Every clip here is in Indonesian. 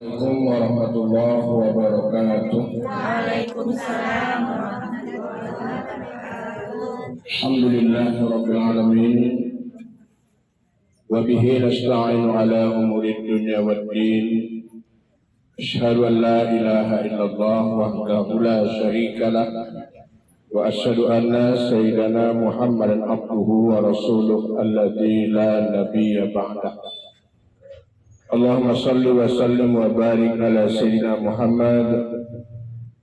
Assalamualaikum warahmatullahi wabarakatuh. Waalaikumsalam warahmatullahi wabarakatuh. Alhamdulillahirabbil alamin. Wa bihi nasta'inu ala umuri dunya waddin. Asyhadu an la ilaha illallah wahdahu la syarika lah wa asyhadu anna sayyidana Muhammadan abduhu wa rasuluh alladzi la nabiyya ba'dah. Allahumma salli wa sallim wa barik ala sayyidina Muhammad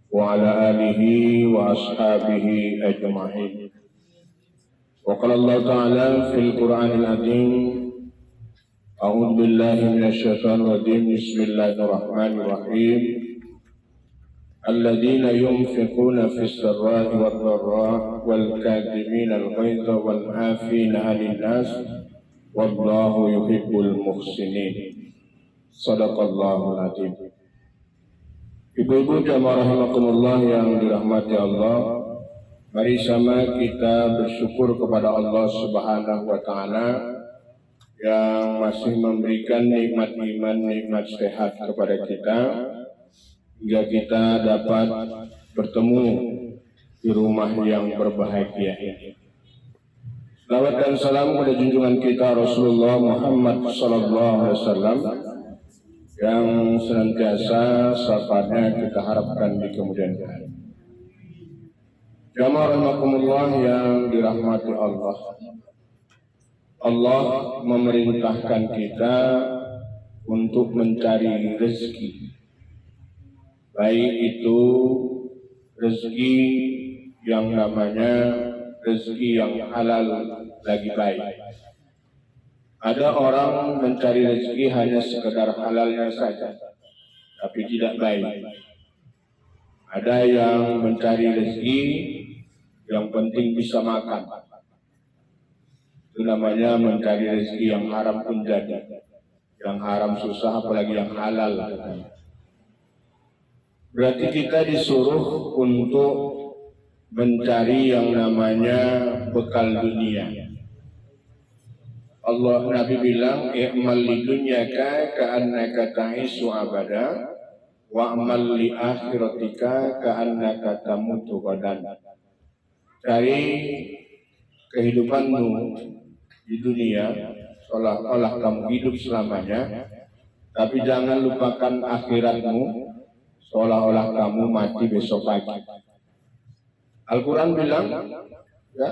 wa ala alihi wa ashabihi ajma'in. Wa qala Allah ta'ala fil Qur'anil azim, a'udzu billahi minasy syaithanir rajim, bismillahir rahim. Alladzina yunfiquna fis sarra'i wad dharra'i wal kadhimina al ghaidha wal 'afina 'anil nas wallahu yuhibbul muhsinin. Sadaqallahul azim. Ibu-ibu jamaah rahimakumullah yang dirahmati Allah, mari sama kita bersyukur kepada Allah Subhanahu wa taala yang masih memberikan nikmat iman, nikmat sehat kepada kita hingga kita dapat bertemu di rumah yang berbahagia. Salawat dan salam kepada junjungan kita Rasulullah Muhammad sallallahu alaihi wasallam yang senantiasa syafaatnya kita harapkan di kemudian hari. Jamaah rahimakumullah yang dirahmati Allah. Allah memerintahkan kita untuk mencari rezeki. Baik itu rezeki yang namanya rezeki yang halal lagi baik. Ada orang mencari rezeki hanya sekedar halalnya saja, tapi tidak baik. Ada yang mencari rezeki yang penting bisa makan. Itu namanya mencari rezeki yang haram pun jadi. Yang haram susah, apalagi yang halal. Berarti kita disuruh untuk mencari yang namanya bekal dunia. Allah Nabi bilang, i'mal li dunyaka ka'annaka ta'isu abada wa amal li akhiratika ka'annaka tamutu qadan. Cari kehidupanmu di dunia seolah-olah kamu hidup selamanya, tapi jangan lupakan akhiratmu seolah-olah kamu mati besok pagi. Al-Quran bilang, ya,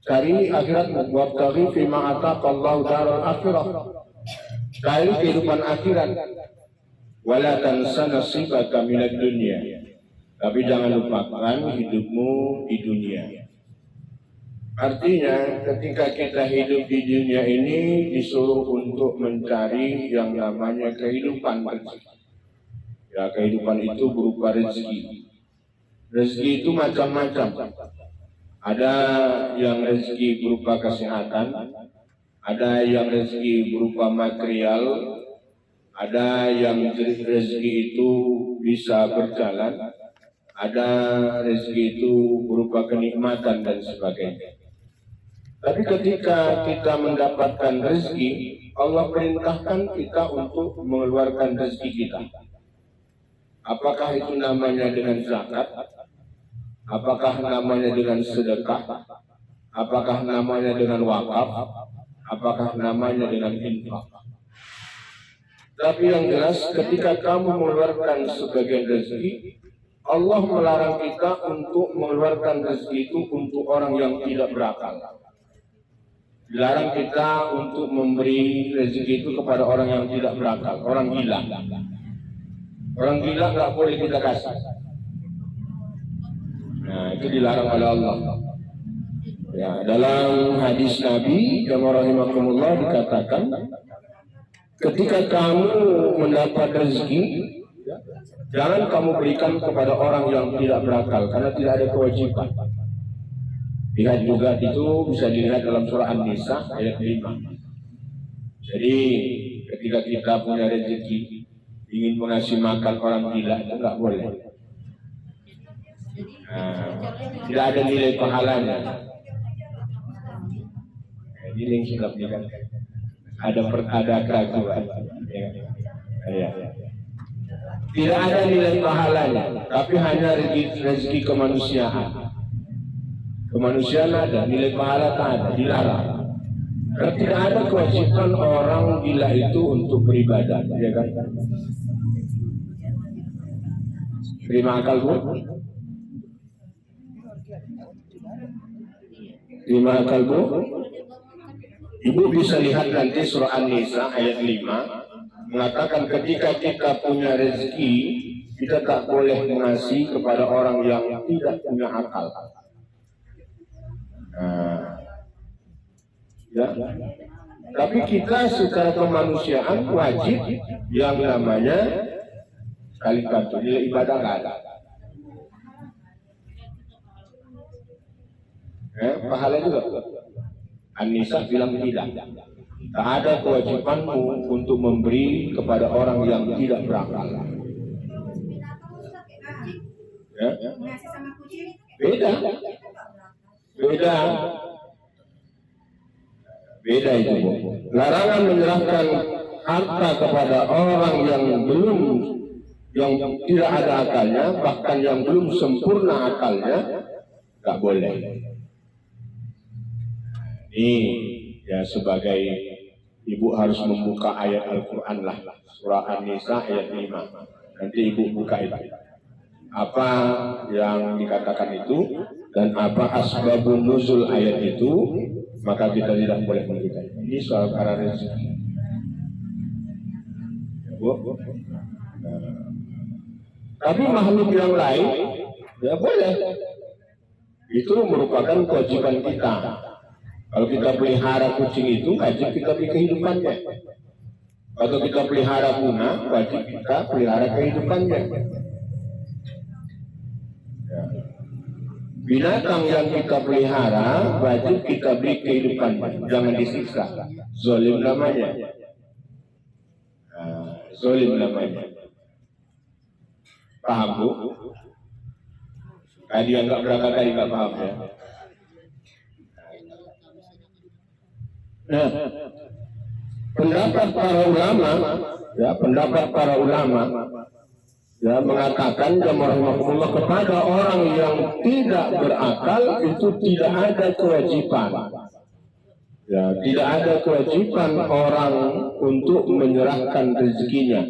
cari akhirat, wabtaghi fima ataqallahu daral akhirah. Cari kehidupan akhirat. Wala tansa nasibaka minad dunya. Tapi jangan lupakan hidupmu di dunia. Artinya ketika kita hidup di dunia ini disuruh untuk mencari yang namanya kehidupan rezeki. Ya, kehidupan itu berupa rezeki. Rezeki itu macam-macam. Ada yang rezeki berupa kesehatan, ada yang rezeki berupa material, ada yang rezeki itu bisa berjalan, ada rezeki itu berupa kenikmatan dan sebagainya. Tapi ketika kita mendapatkan rezeki, Allah perintahkan kita untuk mengeluarkan rezeki kita. Apakah itu namanya dengan zakat? Apakah namanya dengan sedekah? Apakah namanya dengan wakaf? Apakah namanya dengan infak? Tapi yang jelas ketika kamu mengeluarkan sebagian rezeki, Allah melarang kita untuk mengeluarkan rezeki itu untuk orang yang tidak berakal. Dilarang kita untuk memberi rezeki itu kepada orang yang tidak berakal, orang gila. Orang gila nggak boleh kita kasih. Nah, itu dilarang oleh Allah. Ya, dalam hadis Nabi rahimakumullah dikatakan, ketika kamu mendapat rezeki, jangan kamu berikan kepada orang yang tidak berakal, karena tidak ada kewajiban. Lihat juga itu bisa dilihat dalam surah An-Nisa ayat 5. Jadi ketika kita punya rezeki, ingin mengasih makan orang gila itu nggak boleh. Tidak ada nilai pahalanya. Ini yang sudah ada keraguan. Ya. Tidak ada nilai pahalanya, tapi hanya rezeki kemanusiaan. Kemanusiaan ada, nilai pahala tak ada, dilarang. Karena tidak ada kewajiban orang gila itu untuk beribadah, ya kan? Terima akal bu? Terima akal bu? Ibu bisa lihat nanti surah An-Nisa ayat 5 mengatakan ketika kita punya rezeki, kita tak boleh mengasih kepada orang yang tidak punya akal. Ya. Tapi kita secara kemanusiaan wajib yang namanya kali kartu nilai ibadah nggak ada. Pahala juga. An-Nisa bilang tidak. Tak ada kewajibanmu untuk memberi kepada orang yang tidak berakal. Ya. Beda. Beda itu. Larangan menyerahkan harta kepada orang yang tidak ada akalnya, bahkan yang belum sempurna akalnya, nggak boleh. Ini ya sebagai ibu harus membuka ayat Al-Quran lah, surah An-Nisa ayat 5. Nanti ibu buka itu. Apa yang dikatakan itu dan apa asbabun nuzul ayat itu, maka kita tidak boleh memberikan. Ini soal para rezeki. Tapi makhluk yang lain, ya boleh. Itu merupakan kewajiban kita. Kalau kita pelihara kucing itu, wajib kita beri kehidupannya. Kalau kita pelihara bunga, wajib kita pelihara kehidupannya. Binatang yang kita pelihara wajib kita beri kehidupan, jangan disiksa. Zolim namanya. Zolim namanya. Paham bu? Tadi yang nggak berangkat tadi nggak paham ya. Nah, pendapat para ulama ya mengatakan rahimahullah kepada orang yang tidak berakal itu tidak ada kewajiban. Ya, tidak ada kewajiban orang untuk menyerahkan rezekinya,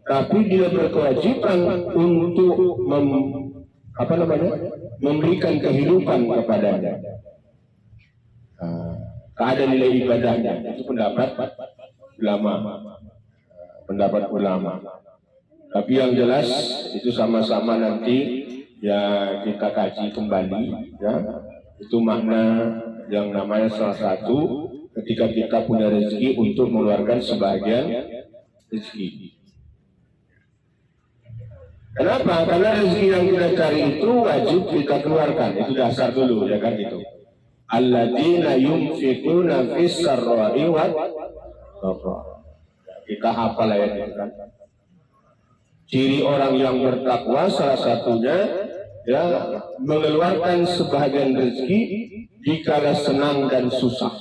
tapi dia berkewajiban untuk memberikan kehidupan kepadanya. Ada nilai ibadahnya. Itu pendapat ulama. Tapi yang jelas itu sama-sama nanti ya kita kaji kembali ya. Itu makna yang namanya salah satu ketika kita punya rezeki untuk mengeluarkan sebagian rezeki. Kenapa? Karena rezeki yang kita cari itu wajib kita keluarkan. Itu dasar dulu ya kan itu. Alladzina yunfiquna fis sarra'i wad dharra. Kita hafal ayat itu kan. Ciri orang yang bertakwa salah satunya ya mengeluarkan sebagian rezeki dikala senang dan susah.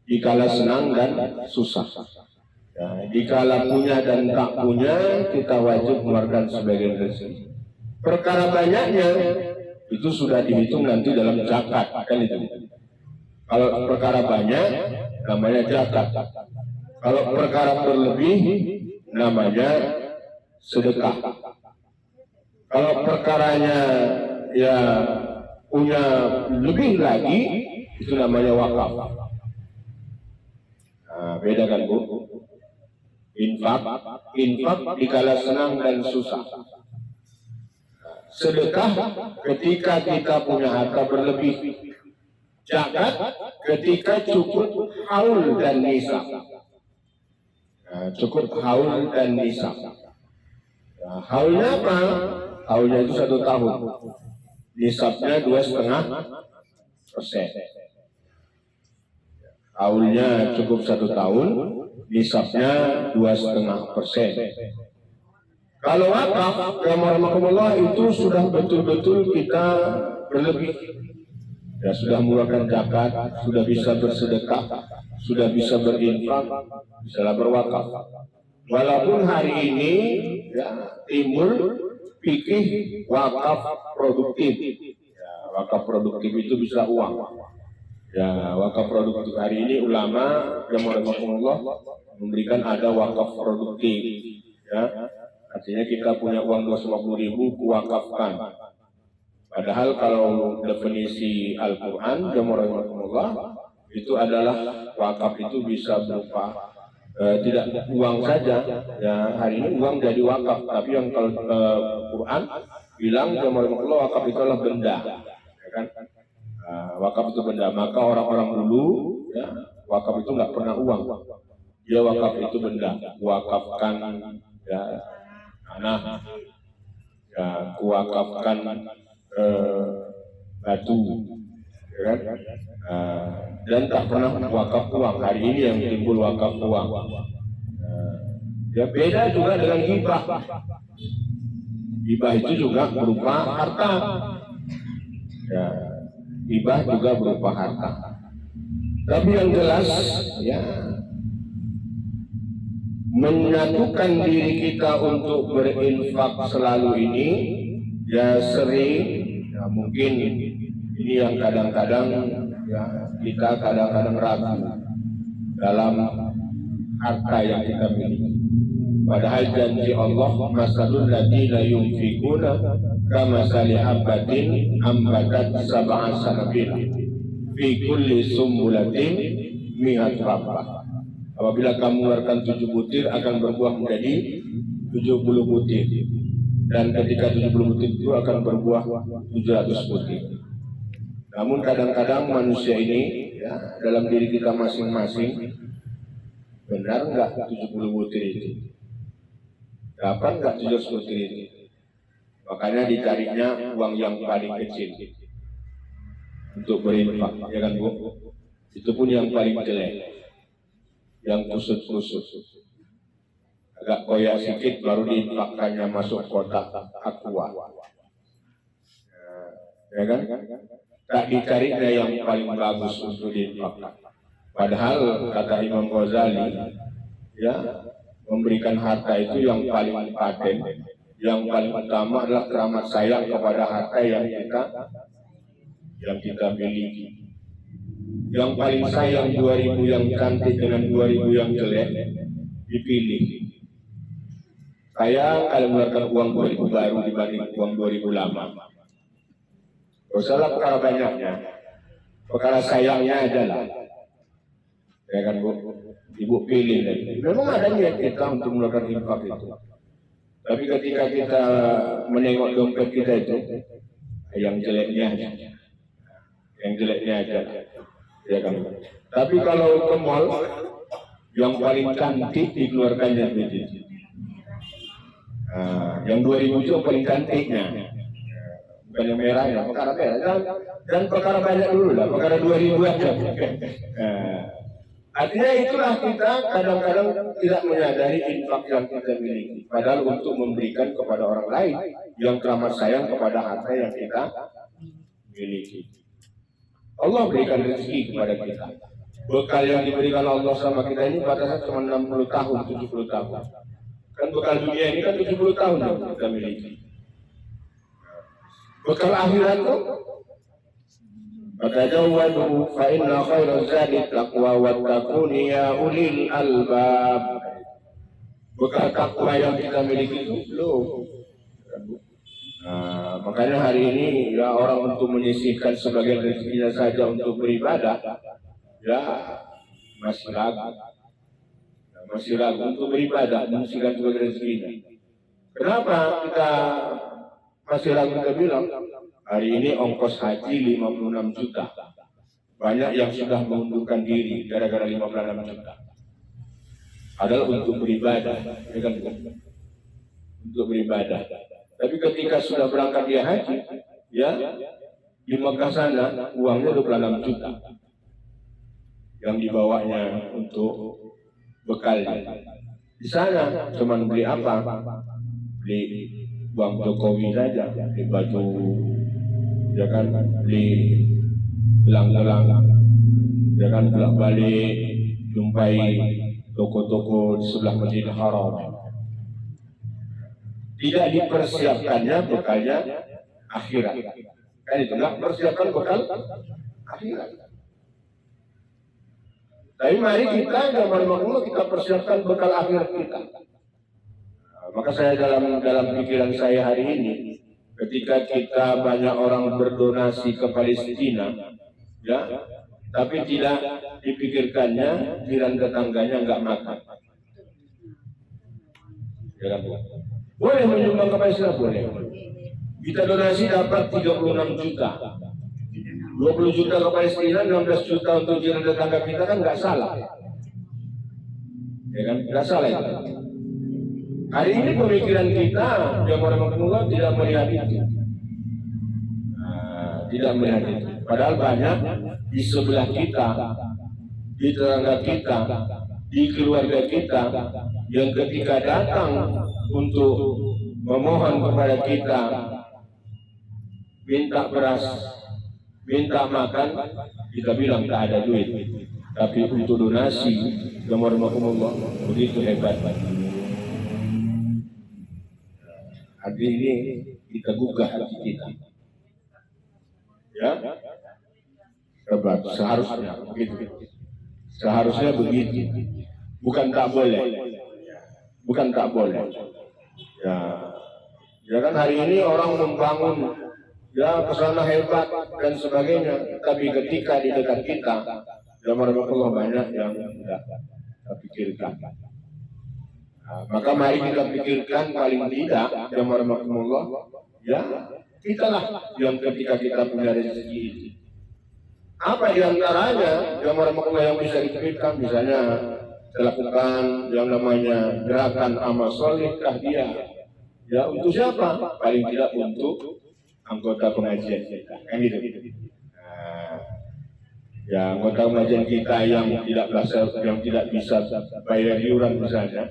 Dikala senang dan susah. Ya, dikala punya dan tak punya kita wajib mengeluarkan sebagian rezeki. Perkara banyaknya itu sudah dihitung nanti dalam zakat kan itu. Kalau perkara banyak namanya zakat. Kalau perkara berlebih namanya sedekah. Kalau perkaranya ya punya lebih lagi itu namanya wakaf. Nah, beda kan bu? Infak dikala senang dan susah. Sedekah ketika kita punya harta berlebih. Zakat ketika cukup haul dan nisab. Nah, cukup haul dan nisab. Nah, haulnya apa? Haulnya itu 1 tahun. Nisabnya 2,5%. Haulnya cukup 1 tahun. Nisabnya 2,5%. Kalau wakaf, rahimahullah itu sudah betul-betul kita berlebih. Ya sudah mengeluarkan zakat, sudah bisa bersedekah, sudah bisa berinfak, bisa berwakaf. Walaupun hari ini ya, timbul fikih wakaf produktif. Ya, wakaf produktif itu bisa uang. Ya, wakaf produktif hari ini ulama yang rahimahullah memberikan ada wakaf produktif. Ya, artinya kita punya uang 250.000 kuwakafkan. Padahal kalau definisi Al-Quran yang rahimahullah itu adalah wakaf itu bisa berupa tidak uang saja. Ya, hari ini uang jadi wakaf, tapi yang kalau Quran bilang yang rahimahullah wakaf itu adalah benda. Ya kan? Wakaf itu benda, maka orang-orang dulu ya, wakaf itu nggak pernah uang, dia wakaf itu benda, wakafkan ya tanah, ya kuwakafkan batu, ya kan? Dan tak pernah wakaf uang. Hari ini yang timbul wakaf uang. Ya beda juga dengan hibah. Hibah itu juga berupa harta. Ya, hibah juga berupa harta. Tapi yang jelas, ya, menyatukan diri kita untuk berinfak selalu ini, ya sering, ya mungkin ini yang kadang-kadang ya kita kadang-kadang ragu dalam harta yang kita miliki. Padahal janji Allah, masalul ladzina yunfikuna kamasali habbatin ambatat sab'a sanabila fi kulli sumbulatin mi'atu habbah. Apabila kamu mengeluarkan 7 butir akan berbuah menjadi 70 butir. Dan ketika 70 butir itu akan berbuah 700 butir. Namun kadang-kadang manusia ini ya, dalam diri kita masing-masing, benar nggak 70 butir itu? Dapat nggak 700 butir itu? Makanya dicarinya uang yang paling kecil untuk berinfak, ya kan Bu? Itu pun yang paling jelek, yang kusut-kusut, agak koyak sedikit baru diinfakkannya masuk kotak aqua, ya kan? Tak dicarinya yang paling bagus untuk diinfakkan. Padahal kata Imam Ghazali, ya memberikan harta itu yang paling paten, yang paling utama adalah keramat sayang kepada harta yang kita miliki. Yang paling sayang 2.000 yang cantik dengan 2.000 yang jelek dipilih. Sayang kalau mengeluarkan uang 2.000 baru dibanding uang 2.000 lama. Gak usahlah perkara banyaknya, perkara sayangnya aja lah. Ya kan Bu, Ibu pilih lagi. Memang ada niat kita untuk mengeluarkan infak itu. Tapi ketika kita menengok dompet kita itu, yang jeleknya aja. Yang jeleknya aja. Ya kan. Tapi kalau ke mall, yang paling cantik dikeluarkannya begitu. Yang 2.000 itu paling cantiknya. Bukan yang merahnya, perkara merah. Dan perkara banyak dulu lah, perkara 2.000 aja. Artinya itulah kita kadang-kadang tidak menyadari infak yang kita miliki. Padahal untuk memberikan kepada orang lain yang teramat sayang kepada harta yang kita miliki. Allah berikan rezeki kepada kita. Bekal yang diberikan Allah sama kita ini batasnya cuma 60 tahun, 70 tahun. Kan bekal dunia ini kan 70 tahun yang kita miliki. Bekal akhirat itu fatajawwadu fa inna khairaz zadi taqwa wattaquni ya ulil albab. Bekal takwa yang kita miliki itu belum. Makanya hari ini ya orang untuk menyisihkan sebagian rezekinya saja untuk beribadah, ya masih ragu untuk beribadah, menyisihkan sebagian rezekinya. Kenapa kita masih ragu? Kita bilang hari ini ongkos haji 56 juta, banyak yang sudah mengundurkan diri gara-gara 56 juta. Adalah untuk beribadah, ya kan? Untuk beribadah. Tapi ketika sudah berangkat dia haji, ya di Mekah sana uangnya 26 juta yang dibawanya untuk bekalnya. Di sana cuma beli apa? Beli uang Jokowi saja, beli baju, ya kan, beli gelang-gelang, ya kan, bolak-balik jumpai toko-toko di sebelah Masjidil Haram. tidak dipersiapkannya bekalnya akhirat. Kan itu, nggak persiapkan bekal akhirat. Tapi mari kita zaman makmur kita persiapkan bekal akhirat kita. Maka saya dalam pikiran saya hari ini, ketika kita banyak orang berdonasi ke Palestina, ya, tapi tidak dipikirkannya jiran tetangganya nggak makan. Ya, boleh menyumbang ke Palestina, boleh. Kita donasi dapat 36 juta. 20 juta ke Palestina, 16 juta untuk jiran tetangga kita, kan nggak salah. Ya kan, nggak salah itu. Hari ini pemikiran kita, jamaah rahmatullah, tidak melihat itu. Tidak melihat itu. Padahal banyak di sebelah kita, di tetangga kita, di keluarga kita, yang ketika datang untuk memohon kepada kita, minta beras, minta makan, kita bilang tak ada duit. Tapi untuk donasi, jamaah rahmatullah, begitu hebat. Hari ini kita gugah hati kita, ya, hebat. Seharusnya begitu, seharusnya begitu, bukan tak boleh, bukan tak boleh. Ya kan hari ini orang membangun, ya, pesona hebat dan sebagainya, tapi ketika di dekat kita, jamaah banyak yang tidak kita pikirkan. Maka mari kita pikirkan paling tidak, jamaah rahmatullah, ya, kitalah yang ketika kita punya rezeki itu. Apa diantaranya, jamaah rahmatullah, yang bisa dipikirkan, misalnya lakukan yang namanya gerakan amal soleh dia. Ya, untuk siapa? Paling tidak untuk anggota pengajian kita, kan gitu. Ya, anggota pengajian kita yang tidak bisa bayar iuran misalnya.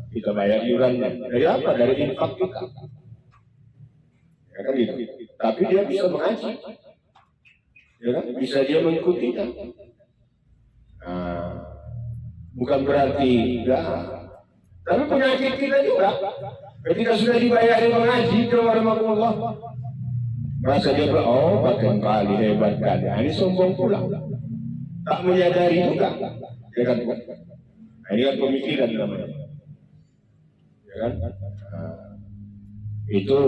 Kita bayar iurannya dari apa? Dari infak kita, ya kan gitu. Tapi dia bisa mengaji, ya kan? Bisa dia mengikutinya. Bukan berarti enggak. Tapi penyakit kita juga, ketika sudah dibayari mengaji, warahmatullah, merasa dia makin kali hebat kali. Ini sombong pula, tak menyadari juga, ya kan? Ini kan pemikiran namanya, ya kan? Itu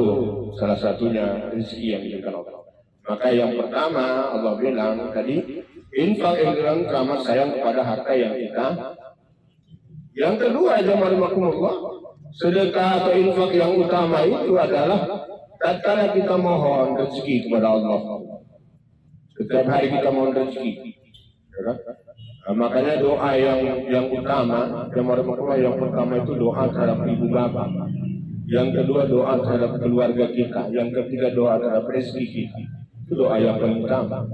salah satunya rezeki yang diberikan Allah. Maka yang pertama Allah bilang tadi, infak yang bilang teramat sayang kepada harta yang kita. Yang kedua, jamaah rahmatullah, sedekah atau infak yang utama itu adalah tatkala kita mohon rezeki kepada Allah. Setiap hari kita mohon rezeki, ya kan? Makanya doa yang utama, yang pertama itu doa terhadap ibu bapak, yang kedua doa terhadap keluarga kita, yang ketiga doa terhadap rezeki kita. Itu doa yang paling utama.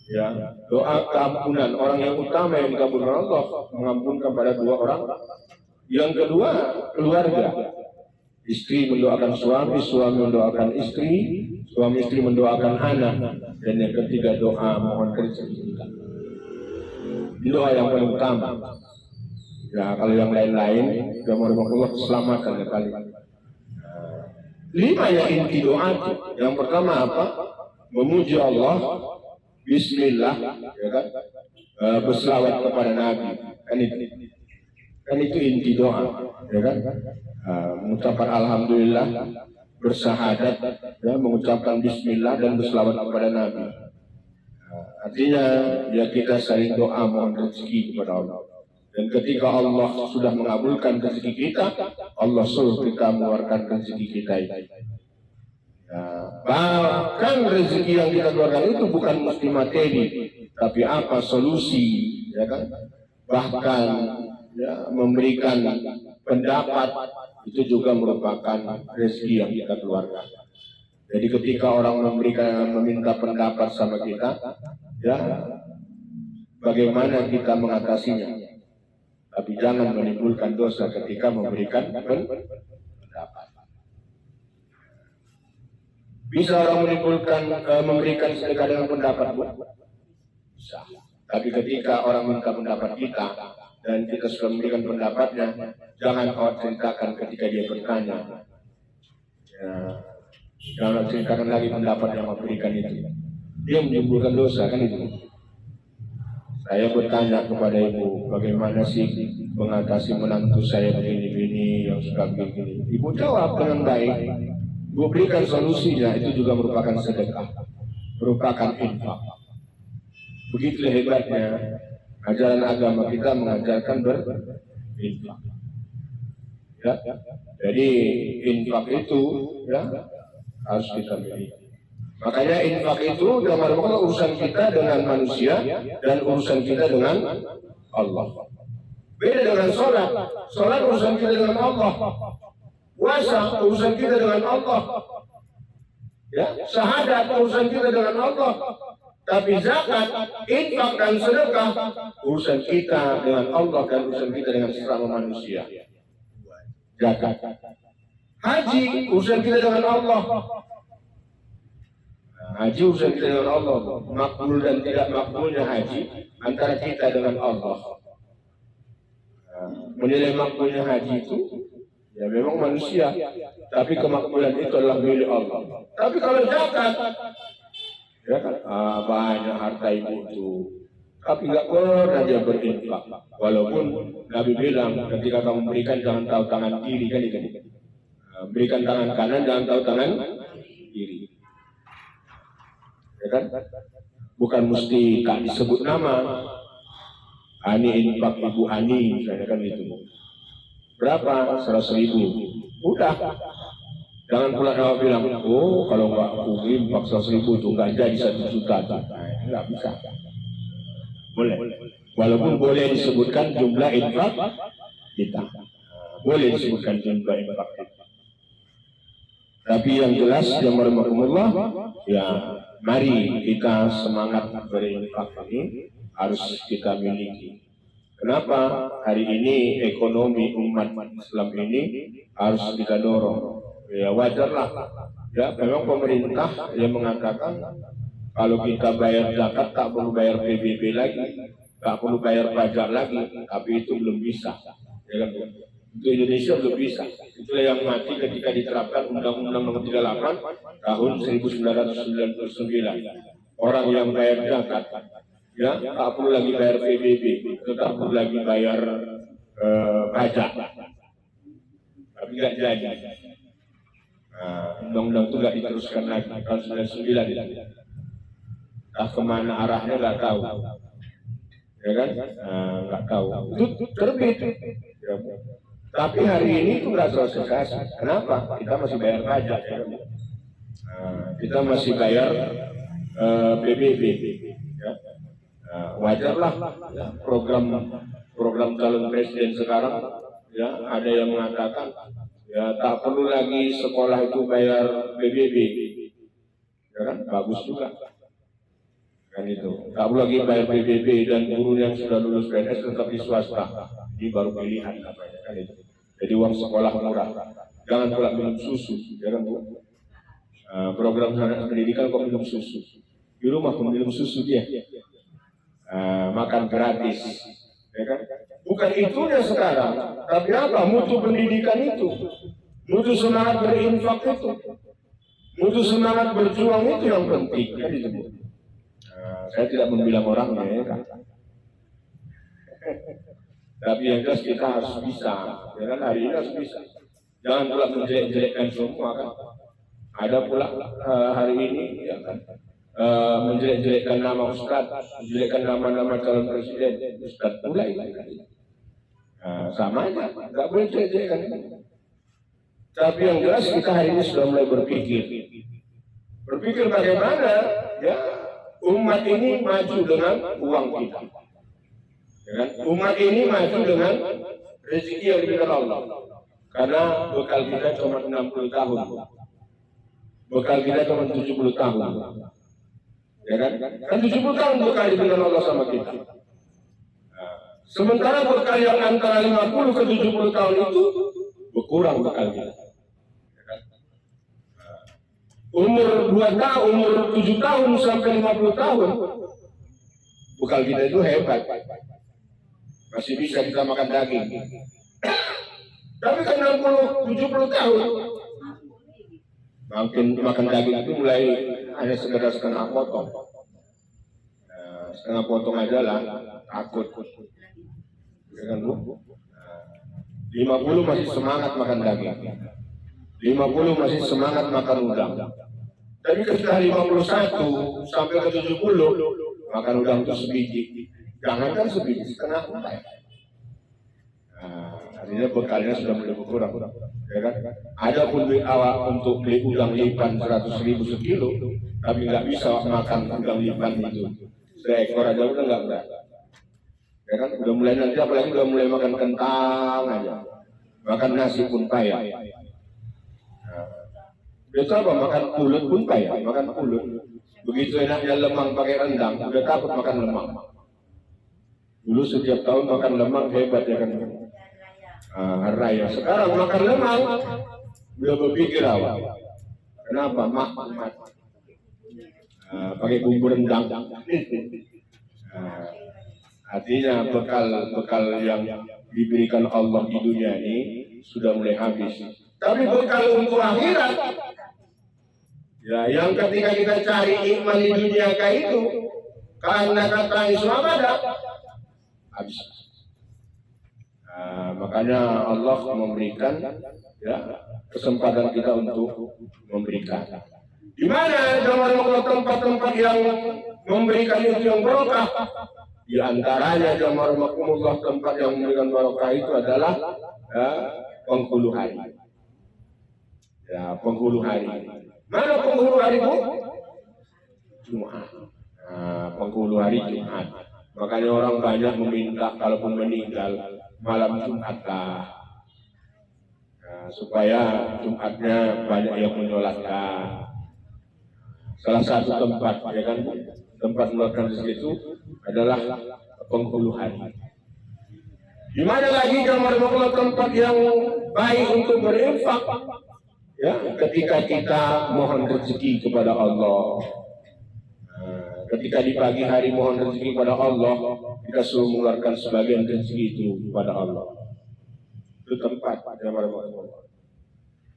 Ya, doa keampunan, orang yang utama yang dikabulkan Allah mengampunkan pada dua orang. Yang kedua keluarga, istri mendoakan suami, suami mendoakan istri, suami istri mendoakan anak, dan yang ketiga doa mohon rezeki kita. Doa yang paling utama. Ya, kalau yang lain-lain, Allah keselamatan ya kali. 5 ya inti doa itu. Yang pertama apa? Memuji Allah, Bismillah, ya kan? Berselawat kepada Nabi. Kan itu inti doa, ya kan? Mengucapkan Alhamdulillah, bersahadat, ya, mengucapkan Bismillah dan berselawat kepada Nabi. Artinya ya kita saling doa mohon rezeki kepada Allah. Dan ketika Allah sudah mengabulkan rezeki kita, Allah suruh kita mengeluarkan rezeki kita itu. Bahkan rezeki yang kita keluarkan itu bukan mesti materi, tapi apa solusi, ya kan? Bahkan ya, memberikan pendapat itu juga merupakan rezeki yang kita keluarkan. Jadi ketika orang meminta pendapat sama kita, ya, bagaimana kita mengatasinya. Tapi jangan menimbulkan dosa ketika memberikan pendapat. Bisa orang memberikan sedekah dengan pendapat, Bu? Bisa. Tapi ketika orang minta pendapat kita, dan kita sudah memberikan pendapatnya, jangan kau ceritakan ketika dia bertanya. Ya, jangan ceritakan lagi pendapat yang kau berikan itu. Dia menimbulkan dosa, kan itu. Saya bertanya kepada ibu, bagaimana sih mengatasi menantu saya begini-begini yang suka begini. Ibu jawab dengan baik. Ibu berikan solusinya, itu juga merupakan sedekah, merupakan infak. Begitu hebatnya ajaran agama kita mengajarkan berinfak. Ya, jadi infak itu ya harus kita miliki. Makanya infak itu dalam urusan kita dengan manusia dan urusan kita dengan Allah. Beda dengan sholat. Sholat urusan kita dengan Allah. Puasa urusan kita dengan Allah. Ya, syahadat urusan kita dengan Allah. Tapi zakat, infak dan sedekah urusan kita dengan Allah dan urusan kita dengan sesama manusia. Zakat. Haji urusan kita dengan Allah. Haji urusan kita dengan Allah. Makbul dan tidak makbulnya haji antara kita dengan Allah. Menilai makbulnya haji itu ya memang manusia, tapi kemakbulan itu adalah milik Allah. Tapi kalau zakat, ya kan, banyak harta ibu itu, tapi nggak pernah dia berinfak. Walaupun Nabi bilang ketika kamu memberikan jangan tahu tangan kiri, kan itu. Berikan tangan kanan, jangan tahu tangan kiri. Ya kan? Bukan mesti tak disebut nama. Ani infak ibu Ani, misalnya kan itu. Berapa? 100.000. Udah. Jangan pula Nabi bilang, oh kalau nggak aku infak 100.000 itu nggak jadi 1 juta. Nggak bisa. Boleh. Walaupun boleh disebutkan jumlah infak kita. Boleh disebutkan jumlah infak kita. Tapi yang jelas yang bermakmullah, ya mari kita semangat berinfak ini harus kita miliki. Kenapa hari ini ekonomi umat Islam ini harus kita dorong? Ya wajarlah. Ya memang pemerintah yang mengatakan kalau kita bayar zakat tak perlu bayar PBB lagi, tak perlu bayar pajak lagi, tapi itu belum bisa. Ya kan? Itu Indonesia belum bisa. Itulah yang mati ketika diterapkan Undang-Undang Nomor 38 tahun 1999. Orang yang bayar zakat, ya tak perlu lagi bayar PBB, tak perlu lagi bayar pajak. Tapi nggak jadi. Undang-undang itu nggak diteruskan lagi tahun 1999. Nah kemana arahnya nggak tahu. Ya kan? Nggak tahu. Itu terbit. Ya. Tapi hari ini itu nggak selesai. Kenapa? Kita masih bayar pajak. Ya. Kita masih bayar PBB. Ya. Wajarlah ya, program calon presiden sekarang ya ada yang mengatakan ya tak perlu lagi sekolah itu bayar PBB. Ya kan? Bagus juga. Kan itu. Tak perlu lagi bayar PBB dan guru yang sudah lulus PNS tetap di swasta. Ini baru pilihan namanya kan itu. Jadi uang sekolah murah. Jangan pula minum susu, ya kan Bu? Program pendidikan kok minum susu. Di rumah pun minum susu dia. Makan gratis, ya kan? Bukan itunya sekarang, tapi apa? Mutu pendidikan itu, mutu semangat berinfak itu, mutu semangat berjuang itu yang penting kan itu Bu. Saya tidak membilang orangnya ya kan. Tapi yang jelas kita harus bisa, ya kan hari ini harus bisa. Jangan pula menjelek-jelekkan semua kan. Ada pula hari ini ya kan menjelek-jelekkan nama Ustaz, menjelekkan nama-nama calon presiden, Ustaz pula itu kan. Sama aja, nggak boleh jelek-jelekkan. Tapi yang jelas kita hari ini sudah mulai berpikir bagaimana ya umat ini maju dengan uang kita. Ya kan? Umat ini maju dengan rezeki yang diberikan Allah. Karena bekal kita cuma 60 tahun. Bekal kita cuma 70 tahun. Ya kan? Kan 70 tahun bekal diberikan Allah sama kita. Sementara bekal yang antara 50 ke 70 tahun itu berkurang bekal kita. Ya kan? Umur 2 tahun, umur 7 tahun sampai 50 tahun bekal kita itu hebat. masih bisa kita makan daging. Tapi kan 60-70 tahun, makin makan daging itu mulai hanya sekedar setengah potong. Setengah potong aja lah, takut. Ya kan, Bu? 50 masih semangat makan daging. 50 masih semangat makan udang. Tapi ketika 51 sampai ke 70 makan udang itu sebiji. Jangankan sebiji, setengah untai. Artinya bekalnya sudah mulai berkurang. Ya kan? Ada pun duit awak untuk beli udang lipan 100.000 sekilo, tapi nggak bisa makan udang lipan itu. Seekor aja udah nggak berat. Ya kan? Udah mulai nanti apalagi udah mulai makan kentang aja. Makan nasi pun payah. Itu apa? Makan pulut pun payah. Makan pulut. Begitu enaknya lemang pakai rendang, udah takut makan lemang. Dulu setiap tahun makan lemang hebat ya kan. Raya. Sekarang makan lemang, udah berpikir awal. Kenapa? Mak. Pakai bumbu rendang. Artinya bekal yang diberikan Allah di dunia ini sudah mulai habis. Tapi bekal untuk akhirat, ya yang ketika kita cari iman di dunia kayak itu, karena kata Islam ada, habis. Makanya Allah memberikan ya kesempatan kita untuk memberikan. Di mana tempat-tempat yang memberikan itu yang barokah? Di antaranya jamarmakumullah tempat yang memberikan barokah itu adalah penghulu hari. Ya, penghulu hari. Mana penghulu hari itu? Jumat. Penghulu hari Jumat. Makanya orang banyak meminta kalaupun meninggal malam Jumat lah. Supaya Jumatnya banyak yang menyolatkan. Salah satu tempat, ya kan, tempat melakukan itu adalah penghulu hari. Di mana lagi jamarmakumullah tempat yang baik untuk berinfak? Ya, ketika kita mohon rezeki kepada Allah. Ketika di pagi hari mohon rezeki kepada Allah, kita suruh mengeluarkan sebagian rezeki itu kepada Allah. Itu tempat yang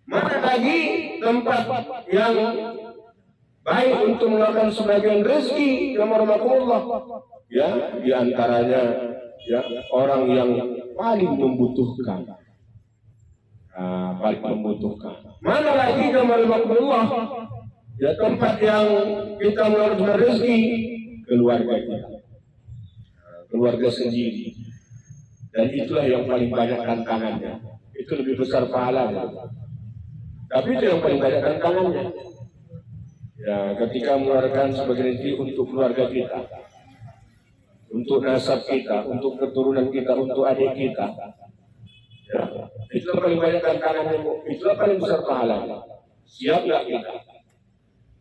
mana lagi tempat yang baik untuk mengeluarkan sebagian rezeki yang Allah. Ya, di antaranya ya orang yang paling membutuhkan. Paling membutuhkan. Mana lagi yang Allah? Ya tempat yang kita mengeluarkan rezeki keluarga kita, keluarga sendiri, dan itulah yang paling banyak tantangannya. Itu lebih besar pahalanya, tapi itu yang paling banyak tantangannya. Ya ketika mengeluarkan sebagian rezeki untuk keluarga kita, untuk nasab kita, untuk keturunan kita, untuk adik kita, ya itulah paling banyak tantangannya. Itulah paling besar pahalanya. Siap nggak kita?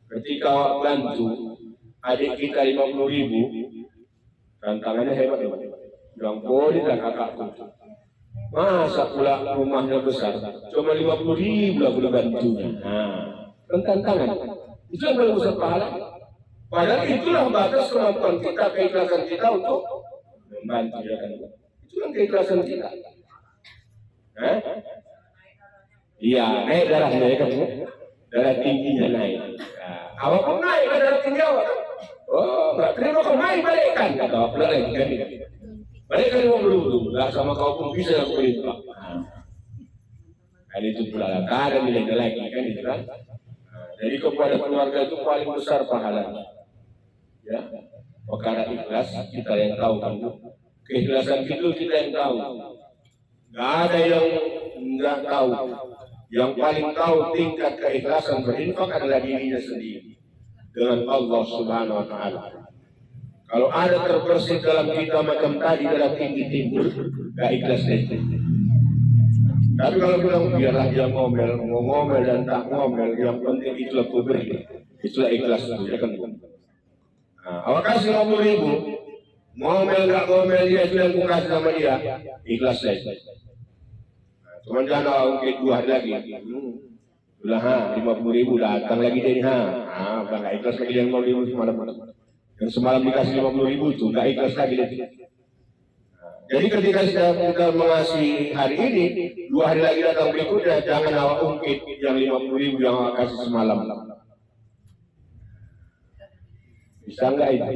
Ketika awak bantu adik kita 50.000, tantangannya hebat ya. Bilang boleh lah kakakku. Masa pula rumahnya besar, cuma 50.000 lah boleh bantunya. Kan tantangan. Itu yang paling besar pahala. Padahal itulah batas kemampuan kita, keikhlasan kita untuk membantu ya kan. Itulah keikhlasan kita. Iya, naik darahnya ya kan. Darah tingginya naik. Awak pun naik darah tinggi awak. Oh, nggak terima kau naik balikkan. Kata awak pula lagi kan. Balikkan 50 nggak sama kau pun bisa aku berimbang. Kan itu pula lah. Tak ada nilai lagi kan itu kan. Jadi kepada keluarga itu paling besar pahalanya. Ya, perkara ikhlas kita yang tahu kan. Keikhlasan itu kita yang tahu. Nggak ada yang nggak tahu. Yang paling tahu tingkat keikhlasan berinfak adalah dirinya sendiri dengan Allah Subhanahu wa Ta'ala. Kalau ada terbersit dalam kita macam tadi darah tinggi timbul, gak ikhlas itu. Tapi kalau bilang biarlah dia ngomel, mau ngomel dan tak ngomel, yang penting itulah kuberi, itulah ikhlas itu ya kan. Awak kasih 50.000, ngomel gak ngomel dia itu yang ku kasih sama dia, ikhlas itu. Cuma jangan ungkit 2 hari lagi. Udah 50.000 datang lagi dari udah nggak ikhlas lagi yang 50.000 semalam. Yang semalam dikasih 50.000 itu nggak ikhlas lagi dari. Jadi ketika kita mengasihi hari ini, 2 hari lagi datang berikutnya, jangan awak ungkit yang 50.000 yang awak kasih semalam. Bisa enggak itu?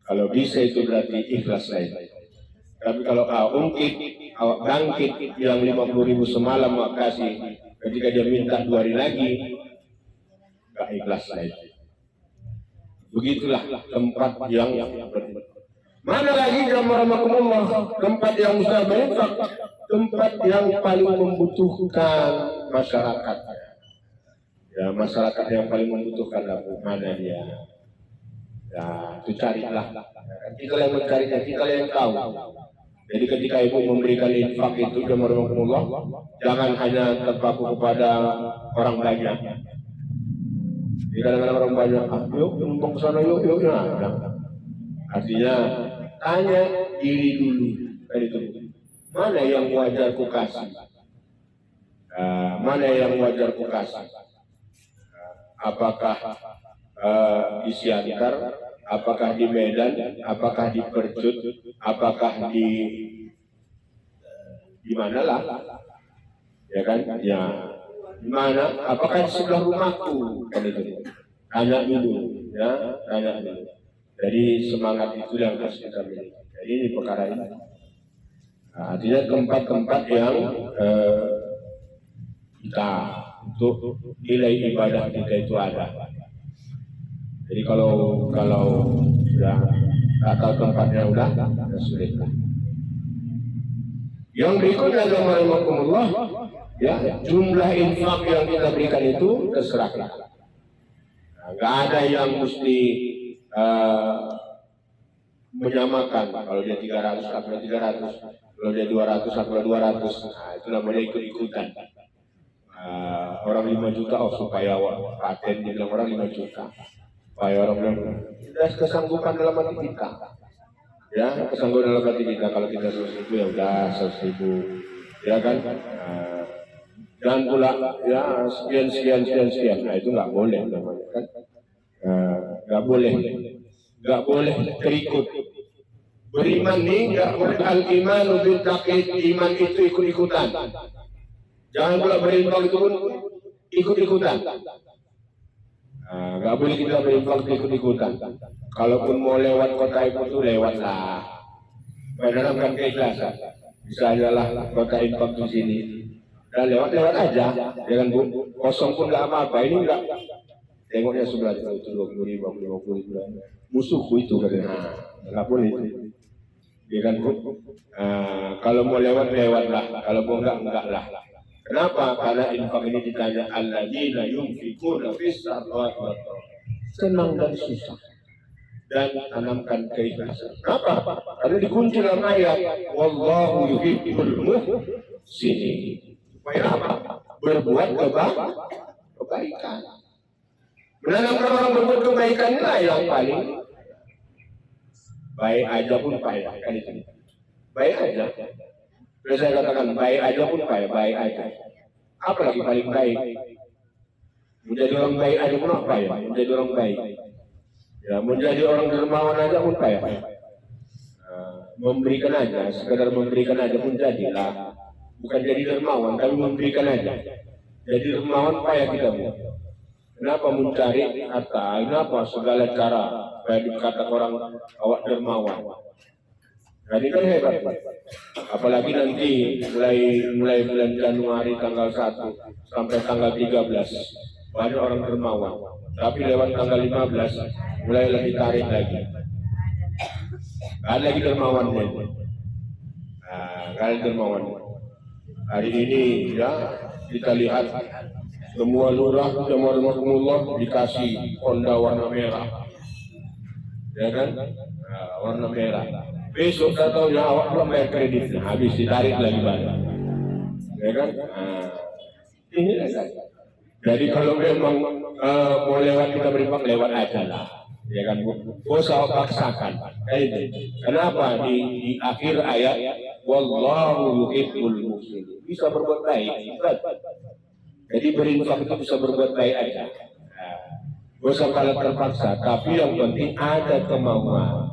Kalau bisa itu berarti ikhlas lain. Tapi kalau awak ungkit, awak bangkit yang 50.000 semalam awak kasih, ketika dia minta 2 hari lagi, enggak ikhlas lain. Begitulah tempat yang mana lagi rahmatullah, tempat yang mustabab, tempat yang paling membutuhkan masyarakat. Ya, masyarakat yang paling membutuhkan mana dia? Ya, itu carilah. Kita yang mencarinya, kita yang tahu. Jadi ketika ibu memberikan infak itu rahmatullah, jangan hanya terpaku kepada orang banyak. Jadi kadang-kadang orang banyak, yuk numpang ke sana yuk. Nah, artinya tanya diri dulu, mana yang wajar ku kasih, mana yang wajar ku kasih. Apakah di Siantar, apakah di Medan, apakah di Percut, apakah di mana lah, ya kan? Ya, di mana? Apakah di sebelah rumahku? Kan itu. Tanya dulu, ya, tanya dulu. Jadi semangat itu yang harus kita miliki. Jadi ini perkara ini. Nah, artinya tempat-tempat yang kita untuk nilai ibadah kita itu ada. Jadi kalau ya tak tahu tempatnya udah sulit lah. Yang berikutnya rahmatullah, ya jumlah infak yang kita berikan itu terserah. Nah, nggak ada yang mesti menyamakan. Kalau dia 300, aku 300. Kalau dia 200, aku 200. Nah, itu namanya ikut-ikutan. Orang 5 juta, supaya paten dia bilang orang 5 juta. Supaya orang bilang, tidak kesanggupan dalam hati kita. Ya, kesanggupan dalam hati kita. Kalau kita 100.000 ya udah 100.000. Ya kan? Dan pula ya sekian. Nah itu nggak boleh namanya kan. Nggak boleh terikut. Beriman nih nggak boleh al-iman bil taqid, iman itu ikut-ikutan. Jangan pula berinfak itu pun ikut-ikutan. Nggak boleh kita berinfak ikut-ikutan. Kalaupun mau lewat kota itu lewatlah. Menanamkan keikhlasan. Bisa aja lah kota infak di sini. Dan lewat aja, jangan kosong pun nggak apa-apa. Ini nggak. Tengoknya sebelah itu 20.000, 50.000. Musuhku itu katanya. Nggak boleh itu. Ya kan bu? Kalau mau lewatlah. Kalau mau enggak lah. Kenapa? Karena infak ini ditanya alladzina yunfikuna fis sarra'i wad dharra. Senang dan susah. Dan tanamkan keikhlasan. Kenapa? Karena dikunci dalam ayat wallahu yuhibbul muhsinin. Supaya apa? Berbuat kebaikan. Menanamkan orang berbuat kebaikan inilah yang paling baik aja pun payah. Kan itu. Baik aja. Kalau saya katakan baik aja pun payah, baik aja. Apalagi paling baik. Menjadi orang baik aja pun apa ya? Menjadi orang baik. Ya, menjadi orang dermawan aja pun payah. Memberikan aja, sekedar memberikan aja pun jadilah. Bukan jadi dermawan, tapi memberikan aja. Jadi dermawan payah kita. Kenapa mencari harta? Kenapa segala cara supaya dikata orang awak dermawan? Nah, ini kan hebat. Apalagi nanti mulai bulan Januari tanggal 1 sampai tanggal 13 banyak orang dermawan. Tapi lewat tanggal 15 mulai lagi tarik lagi. Ada lagi dermawannya. Ada dermawan. Hari ini ya kita lihat semua lurah rahmatullah dikasih Honda warna merah. Ya kan? Warna merah. Besok tahu ya awak belum bayar kreditnya, habis ditarik lagi banyak. Ya kan? Ini kan. Jadi kalau memang mau lewat kita berimbang lewat aja lah. Ya kan? Gak usah paksakan. Kenapa di akhir ayat wallahu yuhibbul muhsinin. Bisa berbuat baik. Jadi berinfak itu bisa berbuat baik aja. Gak usah kalau terpaksa, tapi yang penting ada kemauan.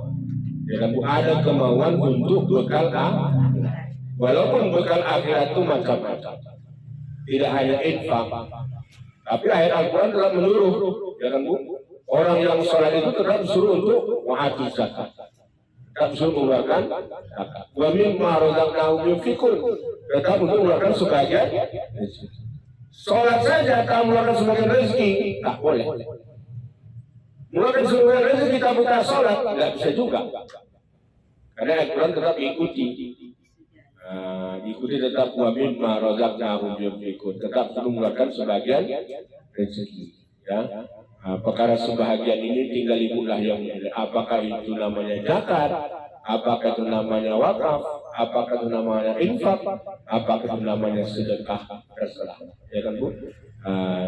Ya kan Bu, ada kemauan untuk bekal akhirat. Walaupun bekal akhirat itu macam-macam. Tidak hanya infak. Tapi ayat Al-Quran telah menyuruh, ya kan Bu, orang yang sholat itu tetap disuruh untuk wa'ati zakat. Tetap disuruh mengeluarkan zakat. Wa mimma razaqnahum yunfiqun. Tetap untuk mengeluarkan sebagian rezeki. Sholat saja tak mengeluarkan sebagian rezeki, tak boleh. Mengeluarkan sebagian rezeki kita buka sholat, tidak bisa juga. Karena Al-Quran tetap diikuti. Diikuti tetap wa mimma razaqnahum yunfiqun. Tetap mengeluarkan sebagian rezeki. Ya. Perkara sebahagian ini tinggal ibulah yang menilai. Apakah itu namanya zakat? Apakah itu namanya wakaf? Apakah itu namanya infak? Apakah itu namanya sedekah? Terserah. Ya kan Bu?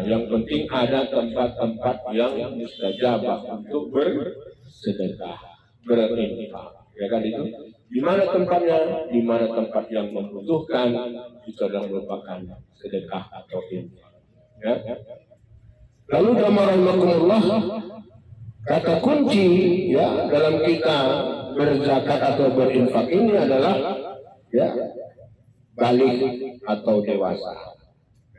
Yang penting ada tempat-tempat yang mustajabah untuk bersedekah, berinfak. Ya kan itu? Di mana tempatnya? Di mana tempat yang membutuhkan, itu adalah merupakan sedekah atau infak. Ya. Lalu rahimahumullah, kata kunci ya dalam kita berzakat atau berinfak ini adalah ya balik atau dewasa.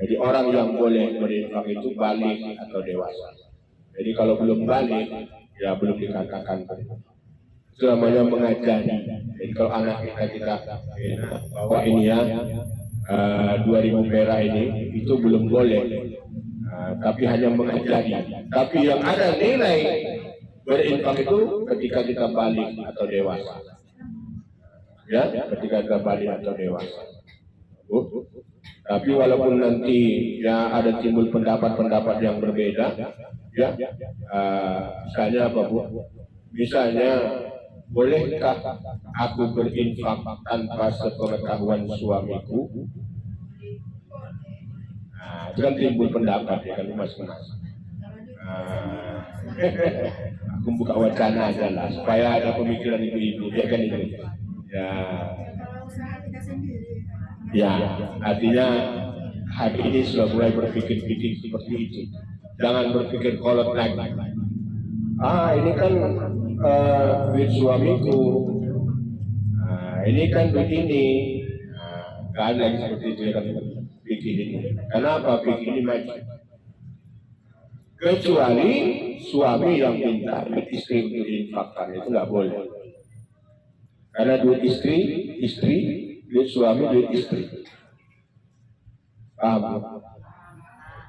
Jadi orang yang boleh berinfak itu balik atau dewasa. Jadi kalau belum balik ya belum dikatakan berinfak. Itu namanya mengajari. Jadi kalau anak kita bawa ini ya 2000 perak ini itu belum boleh. Tapi hanya mengajari. Tapi yang ada nilai berinfak itu ketika kita balik atau dewasa. Ya, ketika kita balik atau dewasa. Tapi walaupun nanti ya ada timbul pendapat-pendapat yang berbeda, ya, misalnya apa Bu? Misalnya, bolehkah aku berinfak tanpa sepengetahuan suamiku? Itu kan timbul pendapat ya kan masing-masing. Aku buka wacana aja lah supaya ada pemikiran ibu-ibu ya kan itu. Ya, artinya hari ini sudah mulai berpikir-pikir seperti itu. Jangan berpikir kolot lagi. Ini kan duit suamiku. Ini kan duit ini. Gak ada lagi seperti itu ya kan. Fikih ini. Kenapa fikih ini maju? Kecuali suami yang minta duit istri untuk diinfakkan itu nggak boleh. Karena duit istri, duit suami, duit istri. Paham?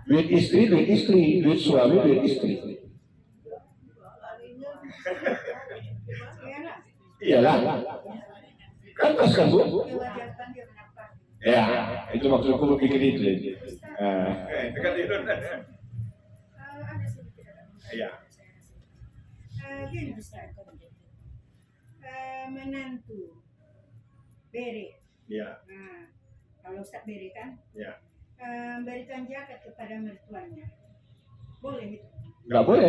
Duit istri, duit suami, duit istri. Iyalah. Kan pas kan Bu? Ya, itu maksudku berpikir itu. Dekat itu. Ya. Gini Ustaz, menantu beri. Ya. Nah, kalau Ustaz beri kan? Ya. Berikan zakat kepada mertuanya. Boleh itu? Enggak boleh.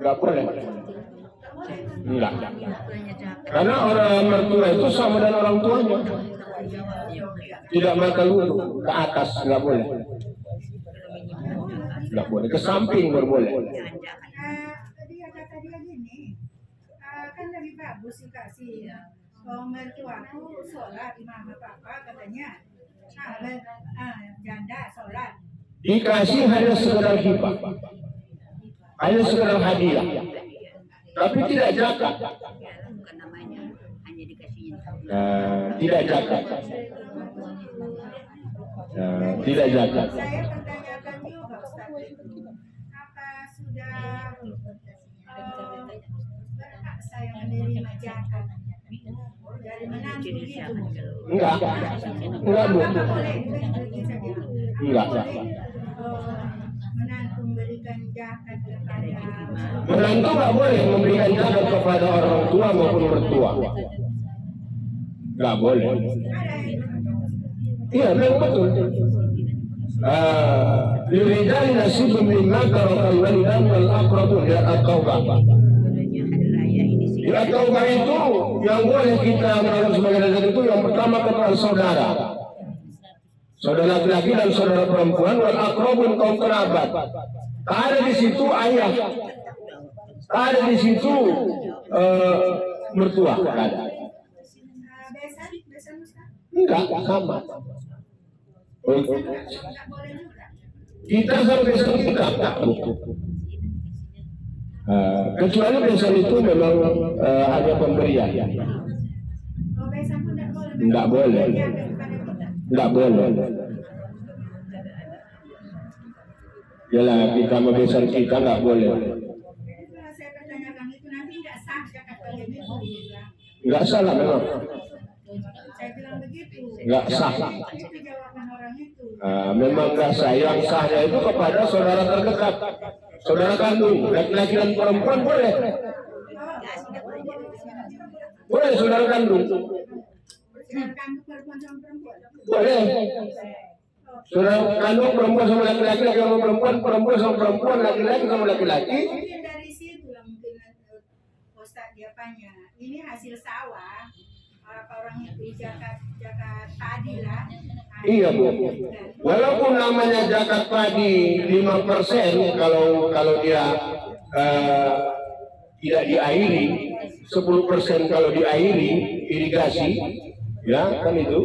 Enggak boleh. Boleh. Enggak. Karena orang mertua itu sama dengan orang tuanya. Tidak makan dulu ke atas nggak boleh, nggak boleh ke samping baru boleh. Dia kata dia gini, kan lebih bagus sih kasih mertuaku sholat imam apa katanya, janda sholat. Dikasih hanya sekedar hibah, hanya sekedar hadiah, tapi tidak zakat. Tidak zakat. Tidak zakat. Saya pertanyakan juga Ustaz, apa sudah berhak saya menerima zakat dari menantu gitu? Enggak Bu. Enggak. Menantu memberikan zakat kepada menantu nggak boleh memberikan zakat kepada orang tua maupun mertua. Nggak boleh. Iya, memang betul. Lirijali nasibun mimma tarakal walidan wal aqrabun ya at-taubah. Ya taubah itu yang boleh kita menanggung sebagai zakat itu yang pertama kepada saudara. Saudara laki-laki dan saudara perempuan wal aqrabun kaum kerabat. Tak ada di situ ayah. Tak ada di situ mertua, nggak ada. Besan Ustaz? Enggak, sama. Besan nggak boleh juga. Kita sama besan kita enggak. Kecuali besan itu memang ada pemberian. Oh, besan pun nggak boleh. Nggak boleh. Nggak boleh. Yalah, kita sama besan kita nggak boleh. Kalau saya pertanyakan itu nanti nggak sah zakat kalian itu. Nggak salah memang. Saya bilang begitu. Nggak sah. Itu jawaban orang itu. Memang nggak sah. Yang sahnya itu kepada saudara terdekat, saudara kandung, laki-laki dan perempuan boleh. Boleh saudara kandung. Sedangkan perempuan sama perempuan. Boleh. Saudara kandung perempuan sama laki-laki, laki sama perempuan, perempuan sama perempuan, laki-laki sama laki-laki. Mungkin dari situ lah mungkin Ustaz dia tanya. Ini hasil sawah. Apa orang itu zakat padi lah. Iya Bu. Walaupun namanya zakat padi 5% kalau dia tidak diairi, 10% kalau diairi irigasi, ya kan itu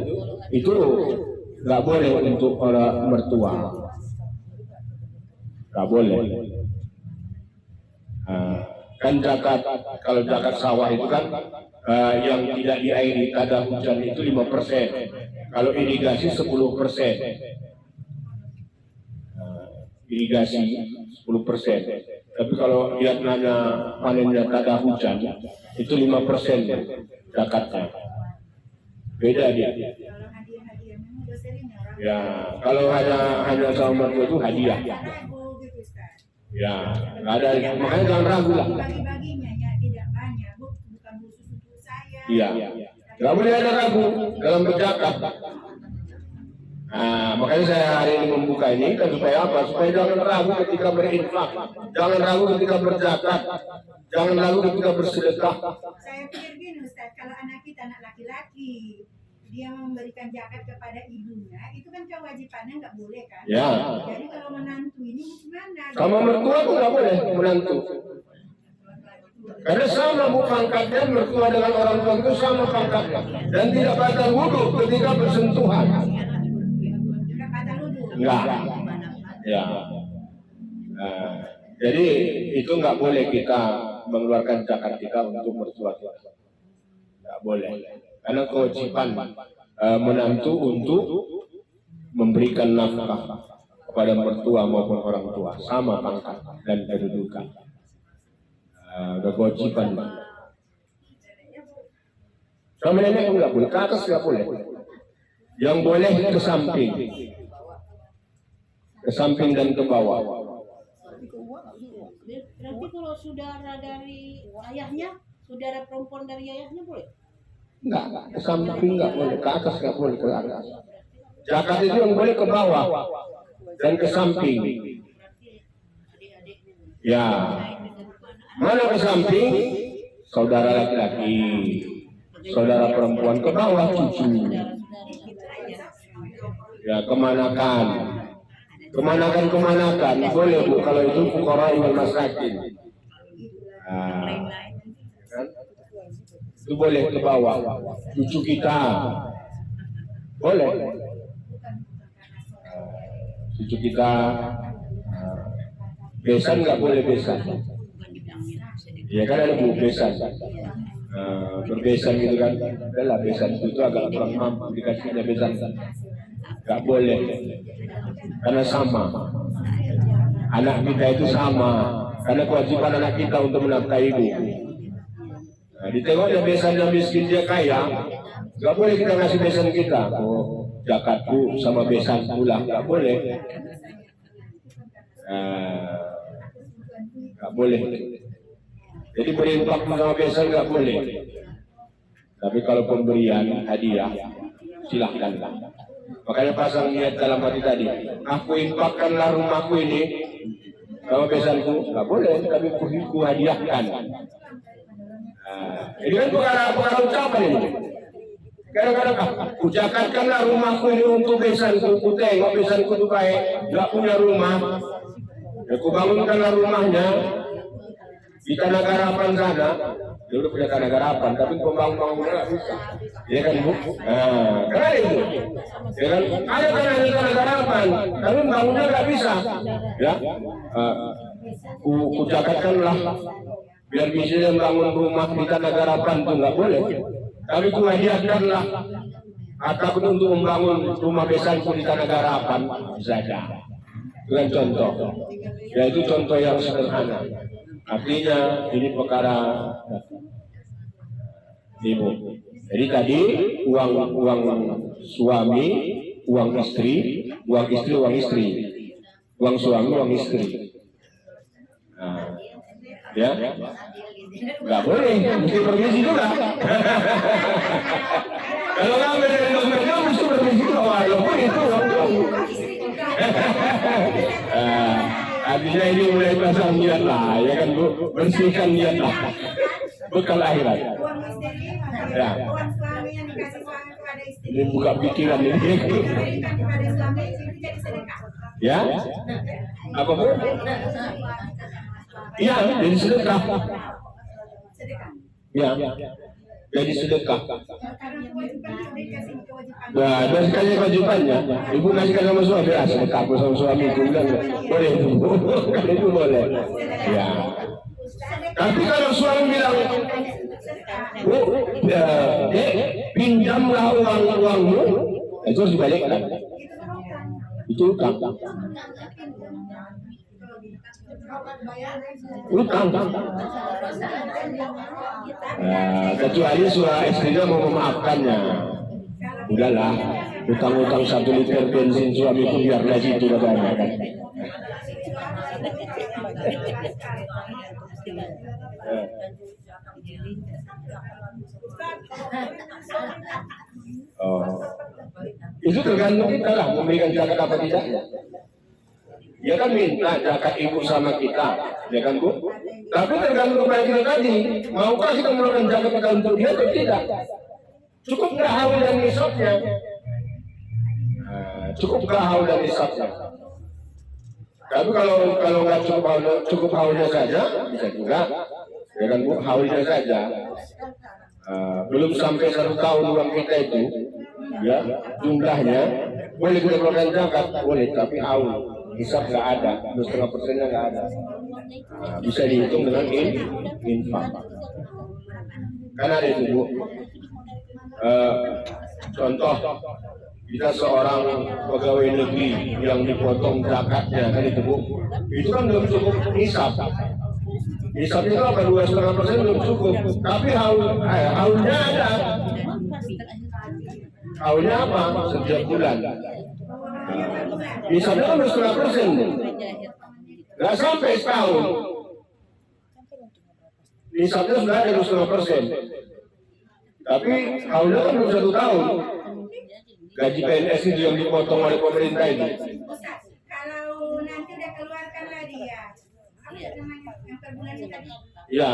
nggak boleh untuk orang mertua, nggak boleh. Kan zakat, kalau zakat sawah itu kan yang tidak diairi kada hujan itu 5%, kalau irigasi 10%. Irigasi 10%. Tapi kalau lihat nanya panennya kada hujan itu 5% zakatnya. Beda dia. Kalau hadiah-hadiah memang udah sering orang. Ya, kalau hanya sama mertua itu hadiah. Ragu gitu Ustaz. Ya, nggak ada, makanya jangan ragu lah. Bagi-baginya ya tidak banyak, bukan khusus untuk saya. Iya, nggak boleh ada ragu dalam berzakat. Makanya saya hari ini membuka ini kan supaya apa? Supaya jangan ragu ketika berinfak, jangan ragu ketika berzakat, jangan ragu ketika bersedekah. Saya pikir gini Ustaz, kalau anak kita anak laki-laki dia memberikan zakat kepada ibunya, itu kan kewajibannya nggak boleh kan? Ya. Jadi kalau menantu ini gimana? Sama mertua tuh nggak boleh menantu. Karena sama bu pangkatnya, mertua dengan orang tua itu sama pangkatnya dan tidak batal wudhu ketika bersentuhan. Tidak batal wudhu. Enggak. Ya. Jadi itu nggak boleh kita mengeluarkan zakat kita untuk mertua kita. Nggak boleh. Karena kewajiban menantu untuk memberikan nafkah kepada mertua maupun orang tua sama pangkat dan kedudukan. Kewajiban. Sama nenek pun nggak boleh, ke atas nggak boleh. Yang boleh ke samping dan ke bawah. Berarti kalau saudara dari ayahnya, saudara perempuan dari ayahnya boleh? Enggak, ke samping nggak boleh, ke atas nggak boleh, ke atas. Zakat itu yang boleh ke bawah dan ke samping. Ya, mana ke samping? Saudara laki-laki, saudara perempuan, ke bawah cucu. Ya, kemanakan boleh bu, kalau itu fuqara wal masakin. Itu boleh ke bawah. Cucu kita boleh. Cucu kita besan nggak boleh besan. Ya kan ada bu besan. Berbesan gitu kan. Adalah besan itu agak kurang mampu dikasihnya besan. Nggak boleh. Karena sama. Anak kita itu sama. Karena kewajiban anak kita untuk menafkahi ibu. Ditengoknya besannya miskin dia kaya, nggak boleh kita ngasih besan kita. Oh, zakatku sama besan pulang nggak boleh. Nggak boleh. Jadi berinfak sama besan nggak boleh. Tapi kalau pemberian hadiah silahkanlah. Makanya pasang niat dalam hati tadi. Aku infakkanlah rumahku ini sama besanku, nggak boleh. Tapi ku hadiahkan. Ini kan perkara ucapan ini. Kadang-kadang ucapkanlah rumahku ini untuk besanku, ku tengok besanku itu baik, nggak punya rumah, ya ku bangunkanlah rumahnya di Tanah Garapan sana, Dia udah punya tanah garapan, tapi pembangun-bangunnya nggak bisa. Ya kan Bu? Nah, karena itu. Ya kan? Ada tanah garapan, tapi bangunnya nggak bisa. Ya, kucakatkanlah biar bisa membangun rumah di tanah garapan itu nggak boleh. Tapi ku hadiahkanlah ataupun untuk membangun rumah besanku di tanah garapan saja. Dengan contoh, yaitu contoh yang sederhana. Artinya ini perkara ibu. Jadi tadi uang suami, uang istri, uang istri, uang suami, uang istri. Nah, ya, nggak boleh, mesti permisi juga. Kalau nggak dari domennya mesti permisi juga, walaupun itu uang suami. Artinya ini mulai pasang niat lah, ya kan Bu, bersihkan niat lah, bekal akhirat. Uang istri, Ya. uang suami yang dikasih suami kepada istri. Ini buka pikiran ini. Diberikan kepada suami itu jadi sedekah. Ya, apa Bu? Iya, jadi sedekah. Sedekah. Ya, jadi sedekah. Karena kewajiban itu dikasih kewajiban. Nah, dan sekali kewajibannya, ibu kasihkan sama suami, sedekah aku sama suami, aku bilang boleh itu, kalau itu boleh. Ya. Tapi kalau suami bilang, Bu, pinjamlah uangmu, itu harus dibalikkan. Itu utang. Utang. Nah, kecuali suami istrinya mau memaafkannya. Udahlah, utang-utang 1 liter bensin suamiku biarlah situ katanya kan. Oh. Itu tergantung kita lah memberikan zakat apa tidak. Ya kan minta zakat ibu sama kita, ya kan Bu? Tapi tergantung kepada kita tadi, maukah kita mengeluarkan zakat kita untuk dia atau tidak? Cukup nggak haul dan nisabnya? Cukup nggak haul dan nisabnya? Tapi kalau nggak cukup haulnya saja, bisa juga, ya kan Bu, haulnya saja. Belum sampai 1 tahun uang kita itu, ya jumlahnya boleh kita keluarkan zakat, boleh, tapi haul. Hisab nggak ada, 2,5%-nya nggak ada. Bisa dihitung dengan infak. Karena ada itu Bu. Contoh, kita seorang pegawai negeri yang dipotong zakatnya kan itu Bu. Itu kan belum cukup hisab. Hisab itu apa 2,5% belum cukup. Tapi haulnya ada. Haulnya apa? Setiap bulan. Hisabnya kan 2,5%. Nggak sampai setahun. Hisabnya sudah ada 2,5%. Tapi haulnya kan belum 1 tahun. Gaji PNS itu yang dipotong oleh pemerintah itu. Ustaz, kalau nanti udah keluarkan lah dia, apa namanya yang per bulan itu tadi? Ya,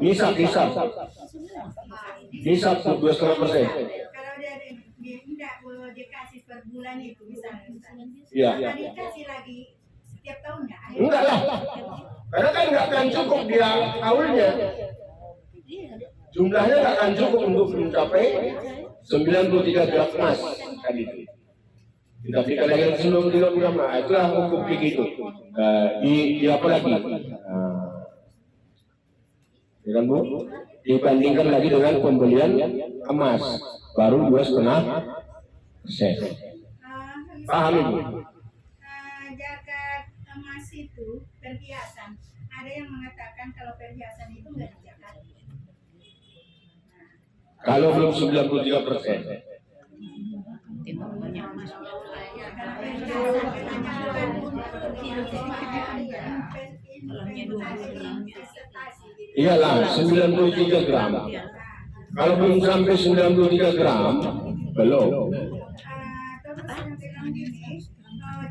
hisab 2,5%. Kalau dia tidak dikasih per bulan itu misalnya, Iya. apa dikasih lagi setiap tahunnya? Enggak lah. Karena kan nggak akan cukup dia haulnya. Jumlahnya nggak akan cukup untuk mencapai 93 gram emas tadi itu. Tapi kalau yang 93 gram, itulah hukum begitu. Di apa lagi? Ya kan Bu? Dibandingkan lagi dengan pembelian emas baru 2,5%. Paham Ibu? Zakat emas itu perhiasan. Ada yang mengatakan kalau perhiasan itu nggak dizakat. Kalau belum 93%. Iyalah 93 gram. Kalau belum sampai 93 gram, belum. Terus yang bilang gini,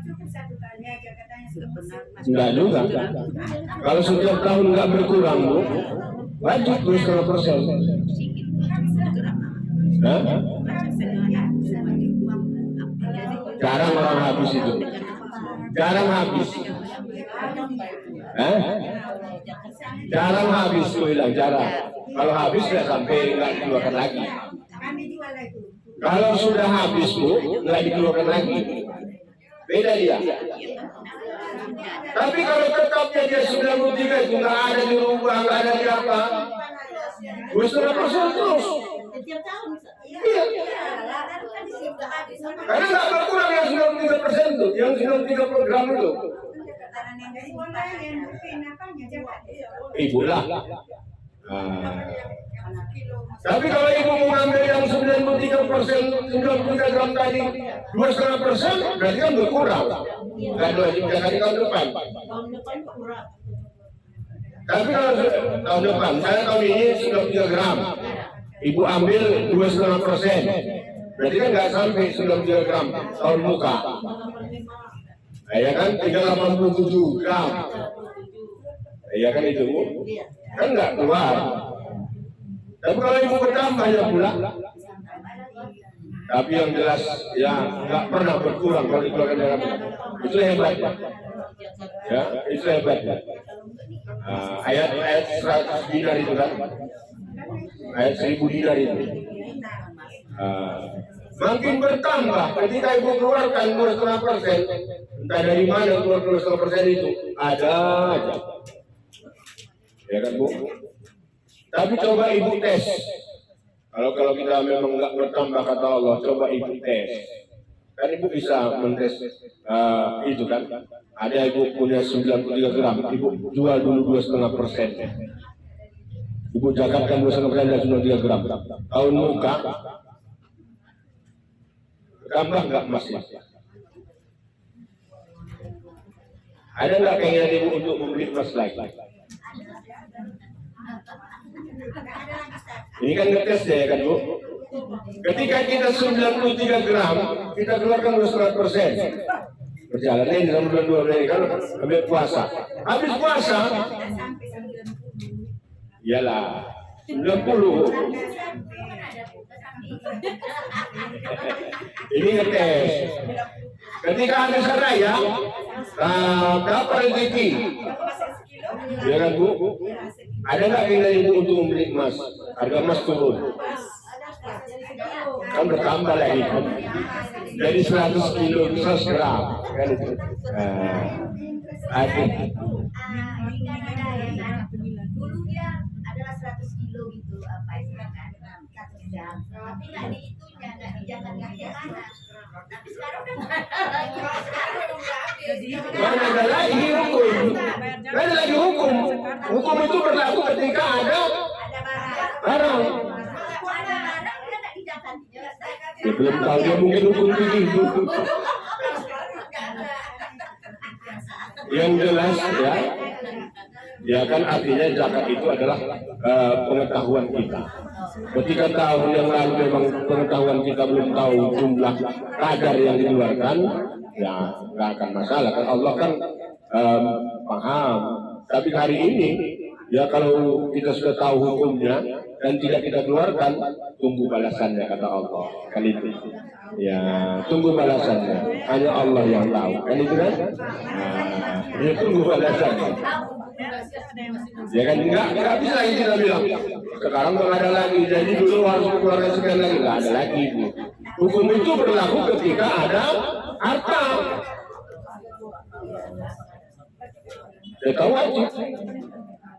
cukup 1 kali aja katanya semua. Enggak juga. Kalau setiap tahun nggak berkurang Bu, wajib 2,5%. Hah? Jarang orang habis itu. Jarang habis. Hah? Misalnya Jarang habis, gue bilang jarang. Kalau habis nggak sampai nggak dikeluarkan lagi. Kami jual itu. Kalau sudah habis bu, nggak dikeluarkan lagi. Beda dia. Tapi kalau tetapnya dia 93 itu nggak ada dirubah, nggak ada di apa, 2,5% terus. Setiap tahun. Iya. Karena nggak berkurang yang 93% itu, yang 93 gram itu. Ibu lah. Tapi kalau ibu mau ngambil yang 93%, 93 gram tadi, 2,5%, berarti kan berkurang. Nggak wajib jangan di tahun depan. Tahun depan kurang. Tapi kalau tahun depan, saya tahun ini 93 gram, ibu ambil 2,5%, berarti kan nggak sampai 93 gram tahun muka. Nah, ya kan tinggal 87 gram. Iya kan itu bu? Kan nggak keluar. Tapi kalau ibu bertambah ya pula. Tapi yang jelas ya nggak pernah berkurang kalau dikeluarkan dalam itu hebat ya, itu hebat ya. Ayat 100 dinar itu kan, ayat 1000 dinar itu. Makin bertambah ketika ibu keluarkan 2,5%, entah dari mana keluar 2,5% itu ada aja. Ya kan bu? Tapi coba ibu tes. Kalau kita memang nggak bertambah kata Allah, coba ibu tes. Kan ibu bisa mentes itu kan. Ada ibu punya 93 gram, ibu jual dulu 2,5%. Ibu jakatkan 2,5% dan 93 gram. Tahun muka, tambah nggak masih? Ada nggak keinginan ibu untuk membeli emas lagi? Ini kan ngetes ya kan bu. Ketika kita 93 gram, kita keluarkan 2,5%. Berjalan ini dalam bulan 2 ini kan ambil puasa. Habis puasa, iyalah 90. Ini ngetes. Ketika ada raya, berapa rezeki? Ya kan bu? Ada nggak keinginan ibu untuk membeli emas? Harga emas turun. Kan bertambah lagi kan. Dari 100 kilo 100 gram kan itu. Dulu dia adalah 100 kilo gitu apa istilahnya kan 1 jam. Tapi nggak dihitungnya, nggak dijalankan ke mana. Tapi sekarang udah nggak ada lagi. Mana ada lagi hukum? Mana ada lagi hukum? Hukum itu berlaku ketika ada barang. Ya, belum tahu dia mungkin hukum begitu. Yang jelas ya kan artinya zakat itu adalah pengetahuan kita. Ketika tahun yang lalu memang pengetahuan kita belum tahu jumlah kadar yang dikeluarkan, ya nggak akan masalah kan Allah kan paham. Tapi hari ini ya kalau kita sudah tahu hukumnya dan tidak kita keluarkan, tunggu balasannya kata Allah kan itu. Ya tunggu balasannya, hanya Allah yang tahu kan itu kan. Ya tunggu balasannya. Ya kan nggak bisa lagi kita bilang sekarang nggak ada lagi, jadi dulu harus keluarkan sekian lagi, nggak ada lagi bu. Hukum itu berlaku ketika ada harta. Ya tahu wajib.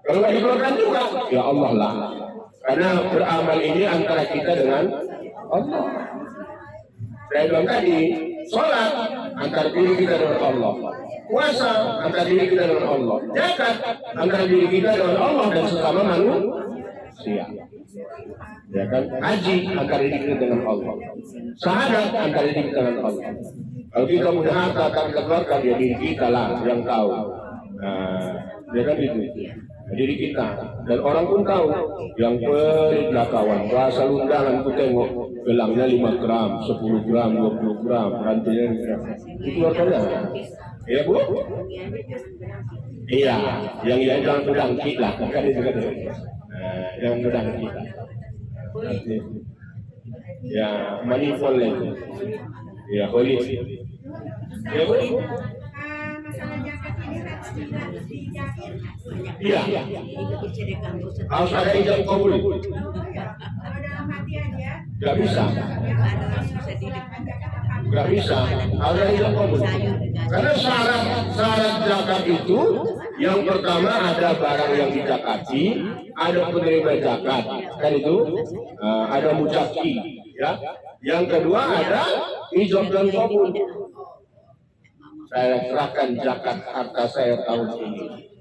Kalau nggak dikeluarkan juga, ya Allah lah. Karena beramal ini antara kita dengan Allah. Saya bilang tadi, sholat antara diri kita dengan Allah. Puasa antara diri kita dengan Allah. Zakat antara diri kita dengan Allah dan sesama manusia. Ya kan? Haji antara diri kita dengan Allah. Syahadat antara diri kita dengan Allah. Kalau kita punya harta akan kita keluarkan, ya diri kita lah yang tahu. Ya kan itu. Diri kita dan orang pun tahu. Yang pelit lah kawan. Bahasa undangan ku tengok gelangnya 5 gram, 10 gram, 20 gram, rantinya dikeluarkannya. Ya bu? Iya, yang jangan berdangkit lah, kan itu kan. Jangan berdangkit lah. Ya, manipul itu. Ya, holis. Ya bu? Masalah zakat ini harus dijamin Iya. Harus ada ijab kabul. Oh ya, kalau dalam hati aja. Gak bisa. Gak bisa. Harus ada ijab kabul. Karena syarat zakat itu yang pertama ada barang yang dizakati, ada penerima zakat, kan itu ada muzaki, ya. Yang kedua ada ijab dan kabul. Saya serahkan zakat harta saya tahun ini.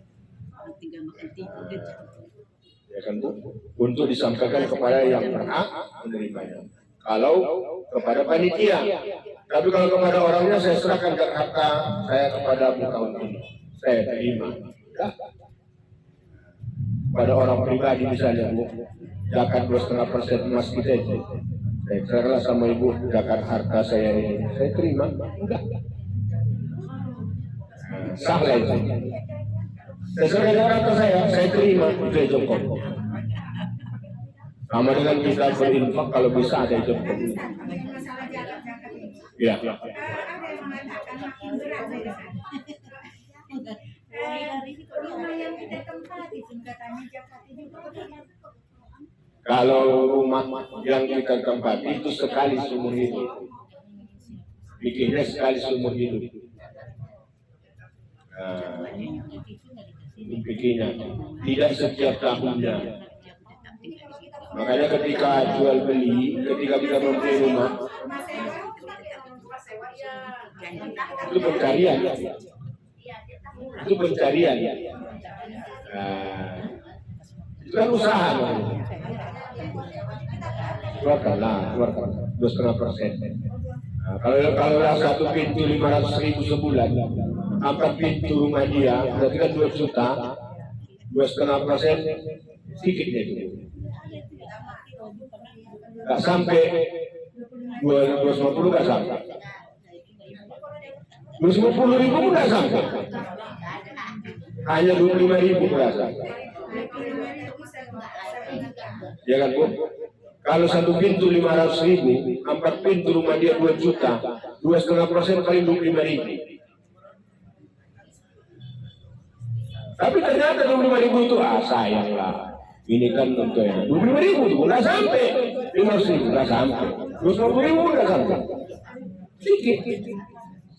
Ya kan Bu? Untuk disampaikan kepada yang berhak menerimanya. Kalau kepada panitia, tapi kalau kepada orangnya saya serahkan harta saya kepada tahun ini. Saya terima. Ya. Pada orang pribadi misalnya Bu, zakat 2,5% emas kita itu. Saya serahkan sama Ibu zakat harta saya ini. Saya terima. Enggak. Sah lah itu. Sesuai dengan harta saya terima itu ijab kabul. Sama dengan kita berinfak kalau bisa ada ijab kabul. Masalah zakat ini. Ya. Ada yang mengatakan makin berat zakat. Rumah yang kita tempati pun katanya zakatnya juga berat. Kalau rumah yang kita tempati itu sekali seumur hidup. Bikinnya sekali seumur hidup. Bikinnya tidak setiap tahunnya. Makanya ketika jual beli, ketika kita membeli rumah, itu pencarian. Itu pencarian. Itu kan usaha. Keluarkanlah 2,5%. Kalau satu pintu 500.000 sebulan, 4 pintu rumah dia, berarti kan 2 juta, 2,5% sedikitnya itu. Gak sampai 250 gak sampai. 250.000 pun gak sampai. Hanya 25.000 berasa. Ya kan Bu? Kalau satu pintu 500.000, 4 pintu rumah dia 2 juta, 2,5% paling 25.000. Tapi ternyata 25.000 itu sayang lah. Ini kan untuk yang 25.000 itu nggak sampai, 500.000 nggak sampai, 250.000 nggak sampai. Sedikit.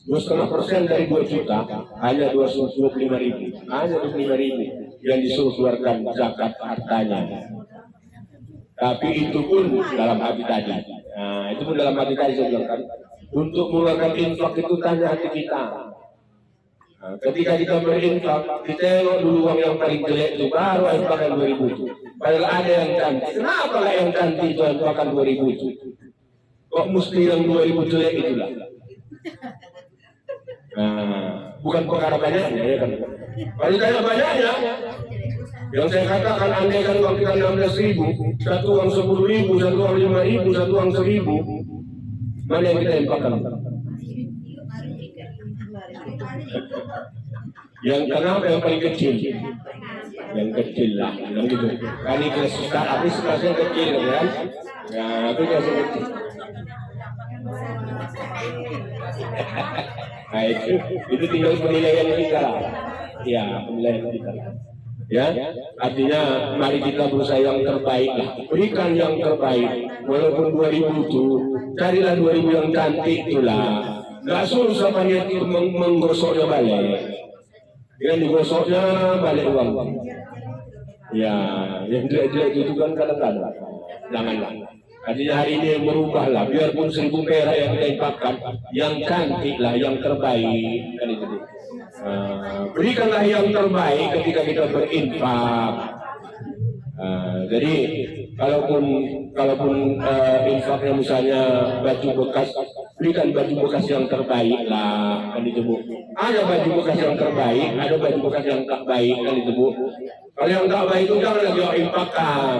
2,5% dari 2 juta hanya 225.000, hanya 25.000 yang disuruh keluarkan zakat hartanya. Tapi itu pun dalam hati tadi. Nah, itu pun dalam hati tadi saya bilang kan. Untuk mengeluarkan infak itu tanya hati kita. Nah, ketika kita berinfak, kita tengok dulu uang yang paling jelek itu baru infakan 2.000 itu. Padahal ada yang cantik. Kenapa lah yang cantik itu infakan 2.000 itu? Kok mesti yang 2.000 jelek itulah? Nah, bukan perkara banyaknya ya kan. Kalau ditanya banyaknya, yang saya katakan andai kan uang kita 16.000, satu uang 10.000, satu uang 5.000, satu uang 1.000, mana yang kita infakkan? Yang kenapa yang paling kecil? Yang kecil lah, yang gitu. Kan ini susah, habis kelasnya kecil kan? Nah, itu kelasnya kecil. Nah itu tinggal penilaian kita. Ya, penilaian kita. Ya, artinya mari kita berusaha yang terbaik lah. Berikan yang terbaik. Walaupun 2.000 itu, carilah 2.000 yang cantik itulah. Gak susah banyak menggosoknya balik. Dengan digosoknya balik uang. Ya, yang jelek-jelek itu kan kadang-kadang. Janganlah. Artinya hari ini merubahlah. Biarpun 1.000 perak yang kita infakkan, yang cantik lah, yang terbaik. Kan itu. Berikanlah yang terbaik ketika kita berinfak. Jadi kalaupun infaknya misalnya baju bekas, berikan baju bekas yang terbaik lah, kan itu Bu. Ada baju bekas yang terbaik, ada baju bekas yang tak baik, kan itu Bu. Kalau yang tak baik itu jangan lagi infakkan,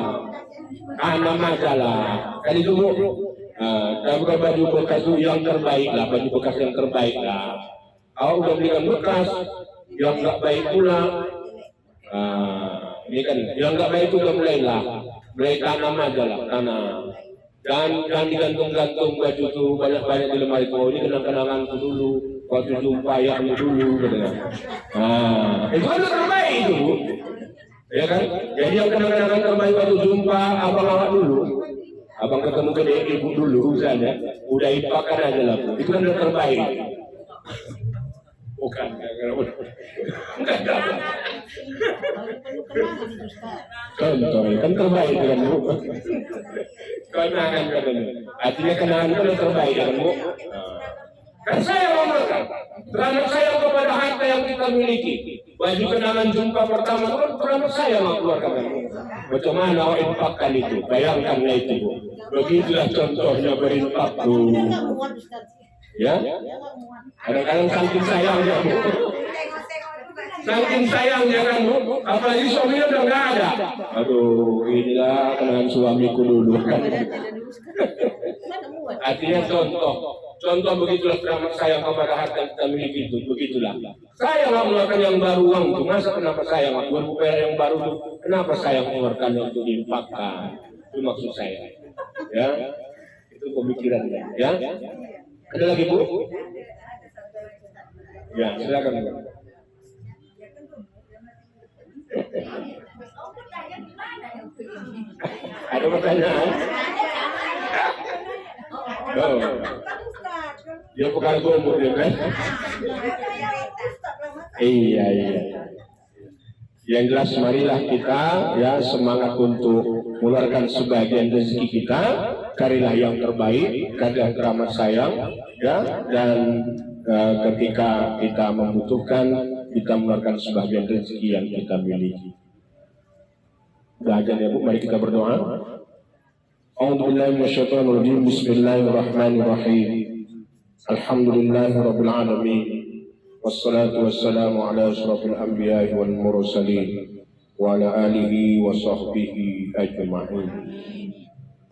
tanam aja lah, kan itu Bu. Tapi kalau baju bekas itu yang terbaik lah, baju bekas yang terbaik lah. Kalau udah belikan bekas yang nggak baik pula, ini kan yang nggak baik itu udah mulai tanam aja lah, tanam. Jangan digantung-gantung baju tuh banyak-banyak di lemari tuh. Ini kenang-kenanganku dulu, waktu jumpa ayahmu dulu, katanya. Nah, itu kan terbaik itu, ya kan? Jadi yang kenang-kenangan terbaik waktu jumpa abang awak dulu, abang ketemu ke ibu dulu, misalnya, udah ipakan aja lah, itu kan yang terbaik. Bukan, enggak ada. Perlu kenangan itu Ustaz. Contoh, kan terbaik kan bu. Kenangan katanya. Artinya kenangan itu yang terbaik kan bu. Kan saya ngomongkan, teramat sayang kepada harta yang kita miliki. Baju kenangan jumpa pertama kan teramat sayang keluarkan kan bu. Macam mana awak infakkan itu? Bayangkan itu bu. Begitulah contohnya berinfak tuh. Dia nggak muat Ustaz. Ya, Dia nggak muat. kadang-kadang saking sayangnya bu. Saking sayangnya kan bu, apalagi suaminya udah nggak ada. Aduh, inilah kenangan suamiku dulu kan. Mana muat? Artinya contoh begitulah teramat sayang kepada harta yang kita miliki itu, begitulah. Saya nggak mengeluarkan yang baru uang tuh, masa kenapa saya nggak berupaya yang baru tuh? Kenapa saya mengeluarkan untuk diinfakkan? Itu maksud saya, ya. Itu pemikirannya, ya. Ada lagi bu? Ya, silakan. Ada pertanyaan? Oh. Dia bukan umur ya kan? Iya. Yang jelas marilah kita ya semangat untuk mengeluarkan sebagian rezeki kita, carilah yang terbaik, kadang teramat sayang ya, dan ketika kita membutuhkan kita mengeluarkan sebagian rezeki yang kita miliki. Udah aja ya bu, mari kita berdoa. A'udzubillahi minasyaitonir rajim. Bismillahirrahmanirrahim. Alhamdulillahirabbil alamin. Wassalatu wassalamu ala asyrafil anbiya'i wal mursalin wa ala alihi wa sahbihi ajma'in.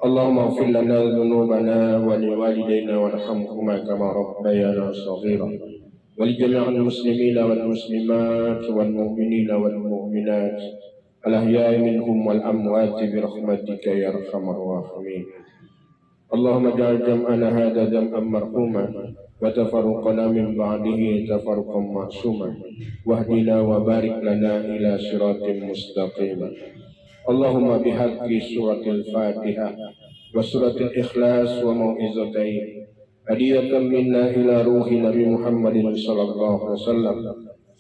Allahumma ighfir lana dhunubana wa liwalidayna warhamhuma kama rabbayana shaghira. Wa li jami'il muslimina wal muslimat wal mu'minina wal mu'minat al-ahya'i minhum wal amwati bi rahmatika ya arhamar rahimin. Allahumma ja'al jam'ana hadha jam'an marhuma wa tafarruqana min ba'dihi tafarruqan ma'suma wahdina wa barik lana ila siratin mustaqim. Allahumma bihaqqi suratil Fatihah wa suratil Ikhlas wa mau'izatain hadiyatan minna ila ruhi Nabi Muhammadin sallallahu alaihi wasallam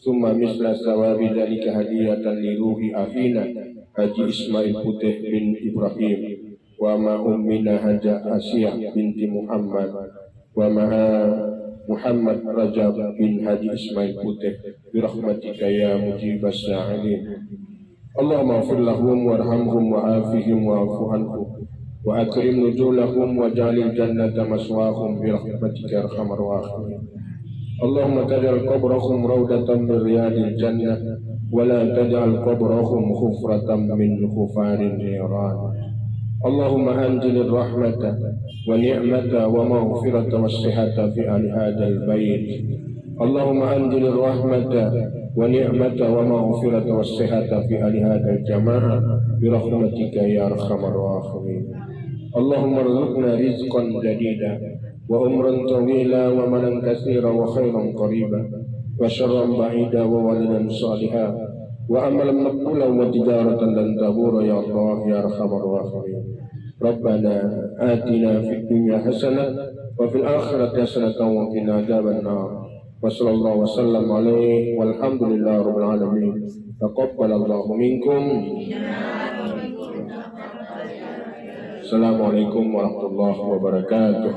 thumma misla sawabi dalika hadiyatan li ruhi afina Haji Ismail Putih bin Ibrahim wa ma ummina Haja Asiyah binti Muhammad wa maha Muhammad Rajab bin Haji Ismail Putih birahmatika ya mujibas sa'ilin. Allahumma ighfir lahum warhamhum wa'afihim wa'afu anhum wa akrim nuzulahum wa ja'alil jannata maswahum birahmatika arhamar rahimin. Allahumma taj'al qabrahum rawdatan min riyadil jannah wa la taj'al qabrahum khufratan min khufarin niran. Allahumma anzil rahmata wa ni'mata wa maghfirata wa sihhata fi ahli hadzal bait. Allahumma anzil rahmata wa ni'mata wa maghfirata wa sihhata fi ahli hadzal jamaah bi rahmatika ya arhamar rahimin. Allahumma rzuqna rizqan jadida wa umran tawila wa malan katsira wa khairan qariba wa syarran ba'ida wa walidan salihah wa amalan maqbulan wa tijaratan lan tabura ya Allah ya arhamar rahimin. Rabbana atina fid dunya hasanah wa fil akhirati hasanah wa qina adzaban nar. Wa sallallahu wa sallam alaihi walhamdulillahi rabbil alamin. Taqabbalallahu minkum. Assalamualaikum warahmatullahi wabarakatuh.